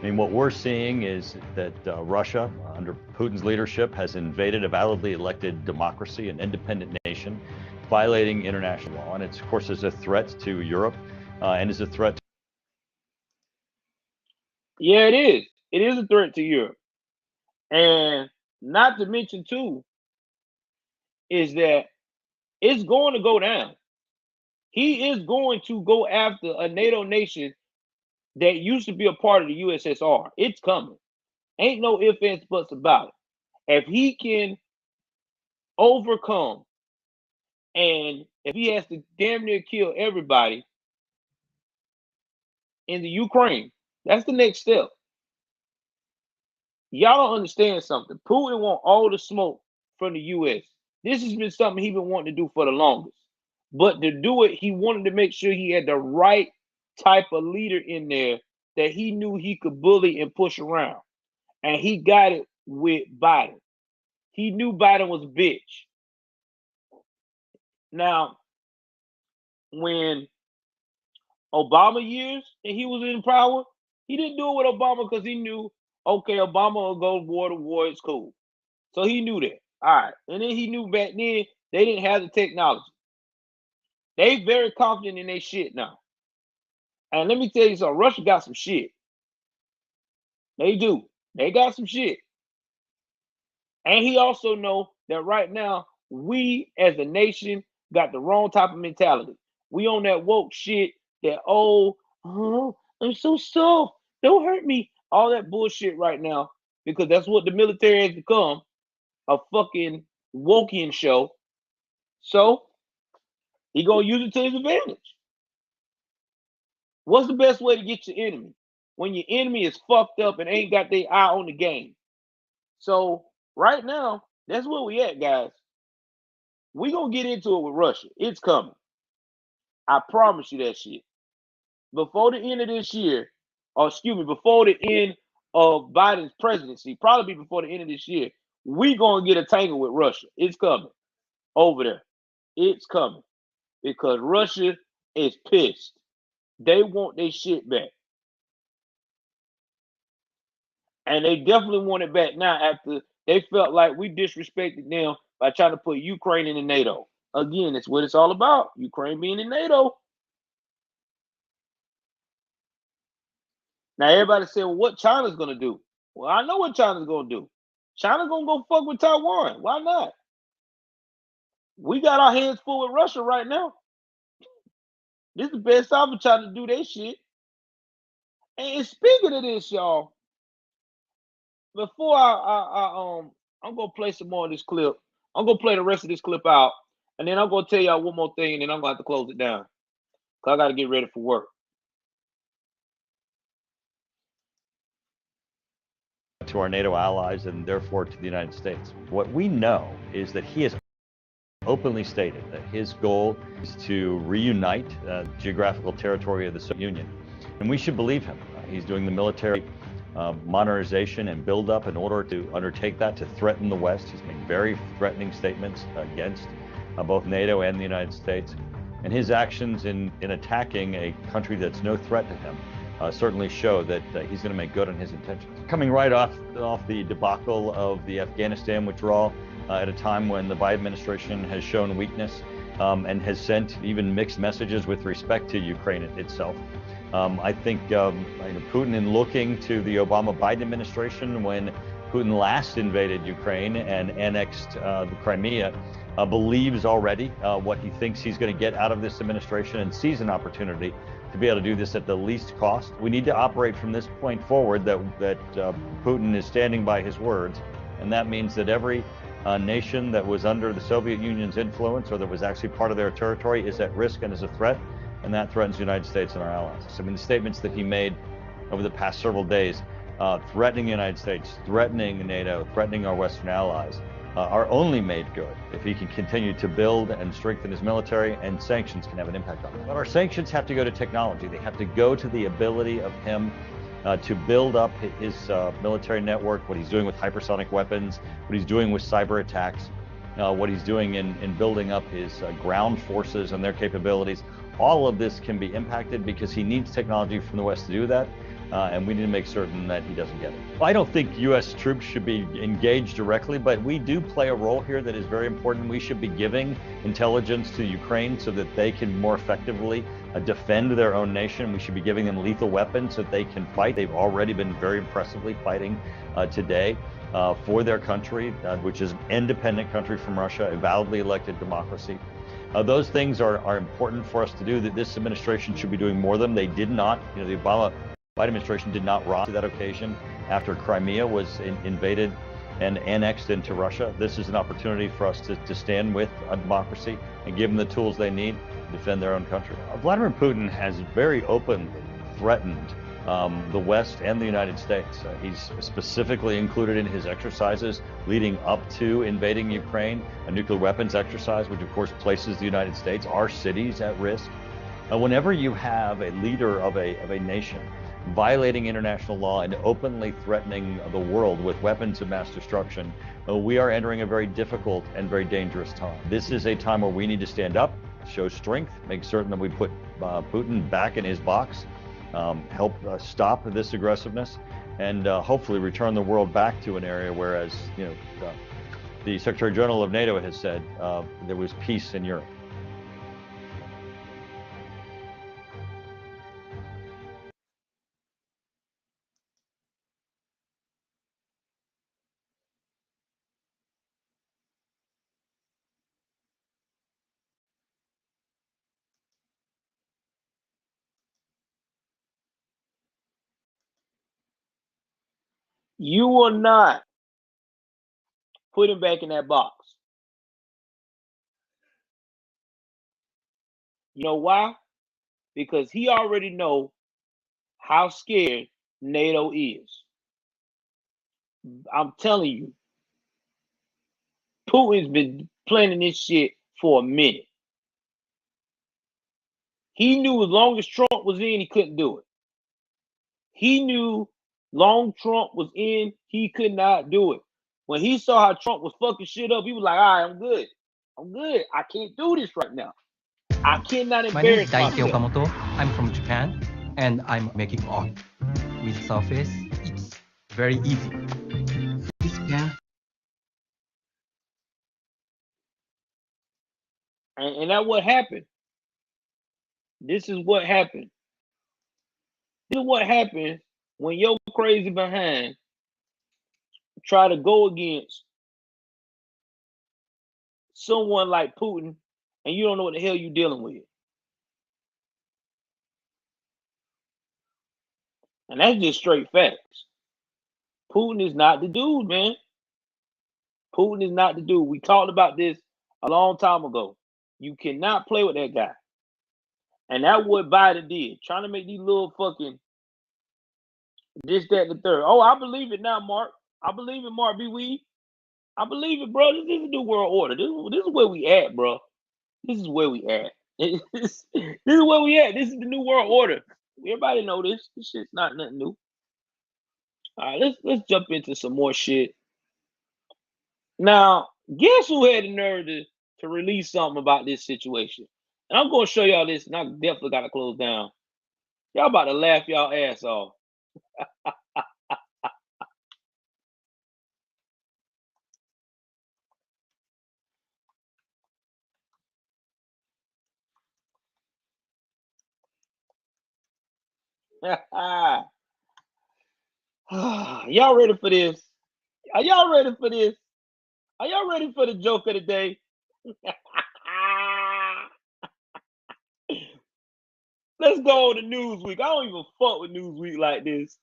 I I mean, what we're seeing is that Russia, under Putin's leadership, has invaded a validly elected democracy, an independent nation, violating international law. And it's, of course, is a threat to Europe and is a threat to... Yeah, it is. It is a threat to Europe. And not to mention, too, is that it's going to go down. He is going to go after a NATO nation that used to be a part of the USSR. It's coming. Ain't no ifs, ands, buts about it. If he can overcome and if he has to damn near kill everybody in the Ukraine, that's the next step. Y'all don't understand something. Putin want all the smoke from the US. This has been something he's been wanting to do for the longest. But to do it, he wanted to make sure he had the right type of leader in there that he knew he could bully and push around. And he got it with Biden. He knew Biden was a bitch. Now, when Obama years and he was in power, he didn't do it with Obama because he knew, okay, Obama will go war to war, it's cool. So he knew that. All right. And then he knew back then they didn't have the technology. They very confident in their shit now. And let me tell you something, Russia got some shit. They do. They got some shit. And he also know that right now, we as a nation got the wrong type of mentality. We on that woke shit that, oh, I'm so soft. Don't hurt me. All that bullshit right now, because that's what the military has become, a fucking wokian show. So he gonna use it to his advantage. What's the best way to get your enemy? When your enemy is fucked up and ain't got their eye on the game. So right now, that's where we at, guys. We gonna get into it with Russia. It's coming. I promise you that shit. Before the end of this year, or excuse me, before the end of Biden's presidency, probably before the end of this year, we gonna get a tangle with Russia. It's coming over there. It's coming because Russia is pissed. They want their shit back. And they definitely want it back now after they felt like we disrespected them by trying to put Ukraine in the NATO. Again, that's what it's all about. Ukraine being in NATO. Now everybody said, well, what China's gonna do? Well, I know what China's gonna do. China's gonna go fuck with Taiwan. Why not? We got our hands full with Russia right now. This is the best time for China to do their shit. And speaking of this, y'all, before I'm gonna play some more of this clip. I'm gonna play the rest of this clip out, and then I'm gonna tell y'all one more thing, and then I'm gonna have to close it down because I gotta get ready for work. To our NATO allies and therefore to the United States. What we know is that he has openly stated that his goal is to reunite geographical territory of the Soviet Union. And we should believe him. He's doing the military modernization and buildup in order to undertake that, to threaten the West. He's made very threatening statements against both NATO and the United States. And his actions in attacking a country that's no threat to him certainly show that he's going to make good on his intentions. Coming right off the debacle of the Afghanistan withdrawal at a time when the Biden administration has shown weakness and has sent even mixed messages with respect to Ukraine itself. I think Putin, in looking to the Obama-Biden administration when Putin last invaded Ukraine and annexed the Crimea, believes already what he thinks he's going to get out of this administration and sees an opportunity to be able to do this at the least cost. We need to operate from this point forward that Putin is standing by his words, and that means that every nation that was under the Soviet Union's influence or that was actually part of their territory is at risk and is a threat, and that threatens the United States and our allies. I mean, the statements that he made over the past several days, threatening the United States, threatening NATO, threatening our Western allies, are only made good if he can continue to build and strengthen his military, and sanctions can have an impact on it. But our sanctions have to go to technology. They have to go to the ability of him to build up his military network, what he's doing with hypersonic weapons, what he's doing with cyber attacks, what he's doing in building up his ground forces and their capabilities. All of this can be impacted because he needs technology from the West to do that. and we need to make certain that he doesn't get it. Well, I don't think U.S. troops should be engaged directly, but we do play a role here that is very important. We should be giving intelligence to Ukraine so that they can more effectively defend their own nation. We should be giving them lethal weapons so that they can fight. They've already been very impressively fighting today for their country, which is an independent country from Russia, a validly elected democracy. Those things are important for us to do. That this administration should be doing more of them. They did not. The Biden administration did not rise to that occasion after Crimea was invaded and annexed into Russia. This is an opportunity for us to stand with a democracy and give them the tools they need to defend their own country. Vladimir Putin has very openly threatened the West and the United States. He's specifically included in his exercises leading up to invading Ukraine a nuclear weapons exercise, which of course places the United States, our cities, at risk. Whenever you have a leader of a nation violating international law and openly threatening the world with weapons of mass destruction, we are entering a very difficult and very dangerous time. This is a time where we need to stand up, show strength, make certain that we put Putin back in his box, help stop this aggressiveness, and hopefully return the world back to an area where, as the Secretary General of NATO has said, there was peace in Europe. You will not put him back in that box. You know why? Because he already know how scared NATO is. I'm telling you, Putin's been planning this shit for a minute. He knew as long as Trump was in, he couldn't do it. He knew long Trump was in, he could not do it. When he saw how Trump was fucking shit up, he was like, all right, I'm good. I'm good. I can't do this right now. I cannot embarrass myself. My name is Daisuke Okamoto. I'm from Japan, and I'm making art with Surface. It's very easy. This pen. And that's what happened. This is what happened. This is what happens when your crazy behind try to go against someone like Putin and you don't know what the hell you're dealing with. And that's just straight facts. Putin is not the dude, man. Putin is not the dude. We talked about this a long time ago. You cannot play with that guy. And that's what Biden did. Trying to make these little fucking this, that, and the third. Oh, I believe it now, Mark. I believe it, Mark B. Weed. I believe it, bro. This is the new world order. This is where we at, bro. This is where we at. This is where we at. This is the new world order. Everybody know this. This shit's not nothing new. All right, let's jump into some more shit. Now, guess who had the nerve to release something about this situation? And I'm gonna show y'all this, and I definitely gotta close down. Y'all about to laugh y'all ass off. Y'all ready for this? Are y'all ready for this? Are y'all ready for the joke of the day? Let's go to Newsweek. I don't even fuck with Newsweek like this.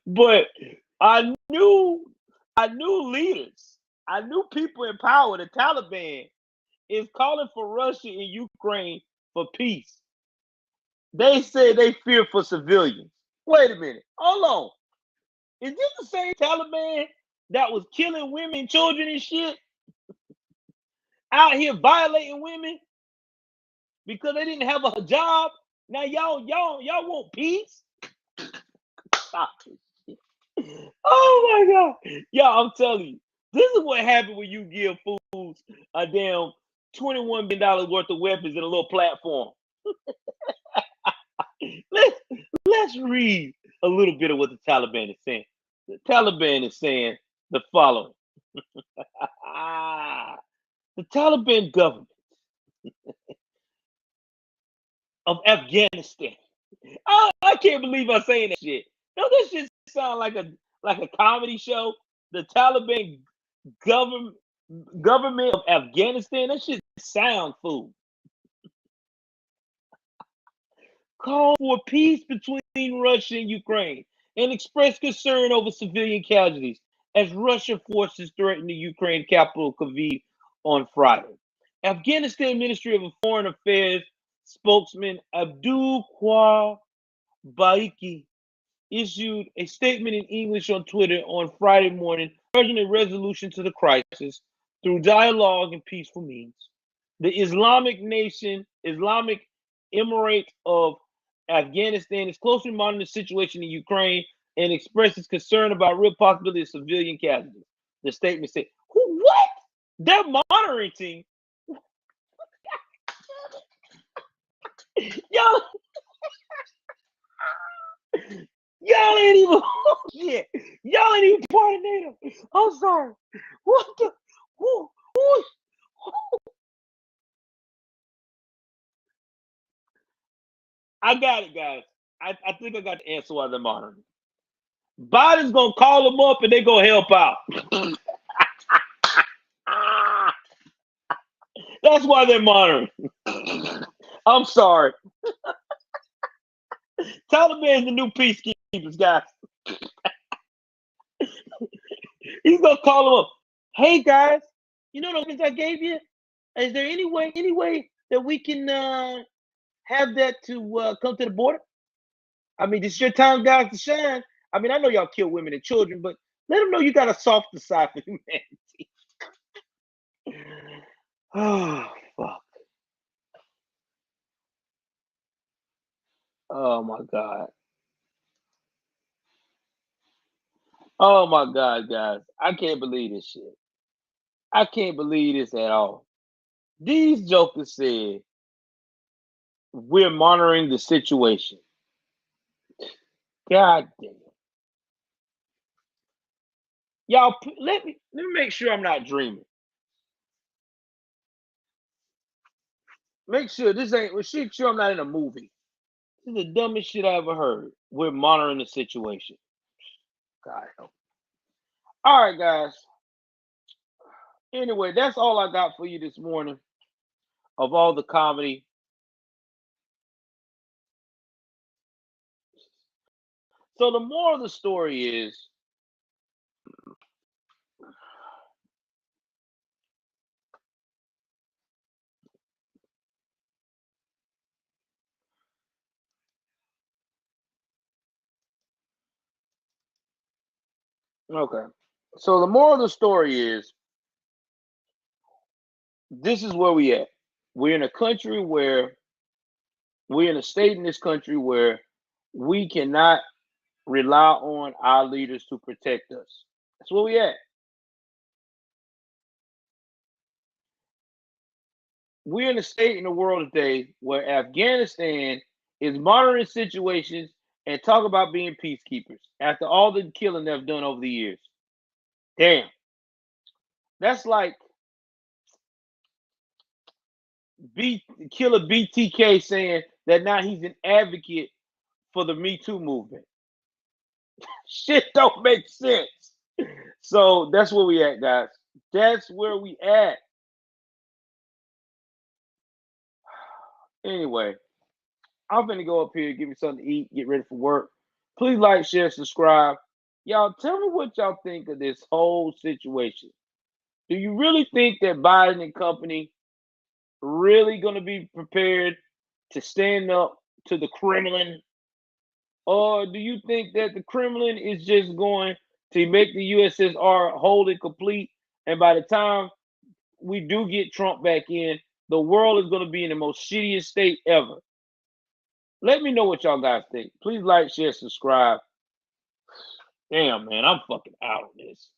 But I knew leaders. I knew people in power. The Taliban is calling for Russia and Ukraine for peace. They said they fear for civilians. Wait a minute. Hold on. Is this the same Taliban that was killing women and children and shit? Out here violating women because they didn't have a job? Now y'all want peace? Stop it. Oh my God. Y'all, I'm telling you, this is what happened when you give fools a damn $21 million worth of weapons in a little platform. Let's read a little bit of what the Taliban is saying. The Taliban is saying the following. The Taliban government of Afghanistan. I can't believe I'm saying that shit. Don't this shit sound like a comedy show? The Taliban government government of Afghanistan. That shit sound fool. Call for peace between Russia and Ukraine and express concern over civilian casualties as Russian forces threaten the Ukraine capital Kyiv on Friday. Afghanistan Ministry of Foreign Affairs spokesman Abdul Kwar Baiki issued a statement in English on Twitter on Friday morning, urging a resolution to the crisis through dialogue and peaceful means. The Islamic Emirate of Afghanistan is closely monitoring the situation in Ukraine and expresses concern about real possibility of civilian casualties. The statement said, "What? They're monitoring? Y'all, y'all ain't even shit. Y'all ain't even part of NATO. I'm sorry. What the? Who? I got it, guys. I think I got the answer why they're monitoring. Biden's gonna call them up and they're gonna help out. That's why they're monitoring. I'm sorry. Taliban's the new peacekeepers, guys. He's gonna call them up. Hey guys, you know those things I gave you? Is there any way that we can have that to come to the border? I mean, this is your time, guys, to shine. I mean, I know y'all kill women and children, but let them know you got a softer side for humanity. Oh, fuck. Oh, my God. Oh, my God, guys. I can't believe this shit. I can't believe this at all. These jokers said, we're monitoring the situation. God damn. Y'all, let me make sure I'm not dreaming. Make sure this ain't. Sure I'm not in a movie. This is the dumbest shit I ever heard. We're monitoring the situation. God help. All right, guys. Anyway, that's all I got for you this morning. Of all the comedy. So the moral of the story is. Okay. So the moral of the story is. This is where we at. We're in a country where. We're in a state in this country where we cannot rely on our leaders to protect us. That's where we at. We're in a state in the world today where Afghanistan is monitoring situations and talk about being peacekeepers after all the killing they've done over the years. Damn. That's like Killer BTK saying that now he's an advocate for the Me Too movement. Shit don't make sense. So that's where we at, guys. That's where we at. Anyway, I'm gonna go up here, give me something to eat, get ready for work. Please like, share, subscribe. Y'all tell me what y'all think of this whole situation. Do you really think that Biden and company really gonna be prepared to stand up to the Kremlin? Or do you think that the Kremlin is just going to make the USSR whole and complete? And by the time we do get Trump back in, the world is going to be in the most shittiest state ever. Let me know what y'all guys think. Please like, share, subscribe. Damn, man, I'm fucking out on this.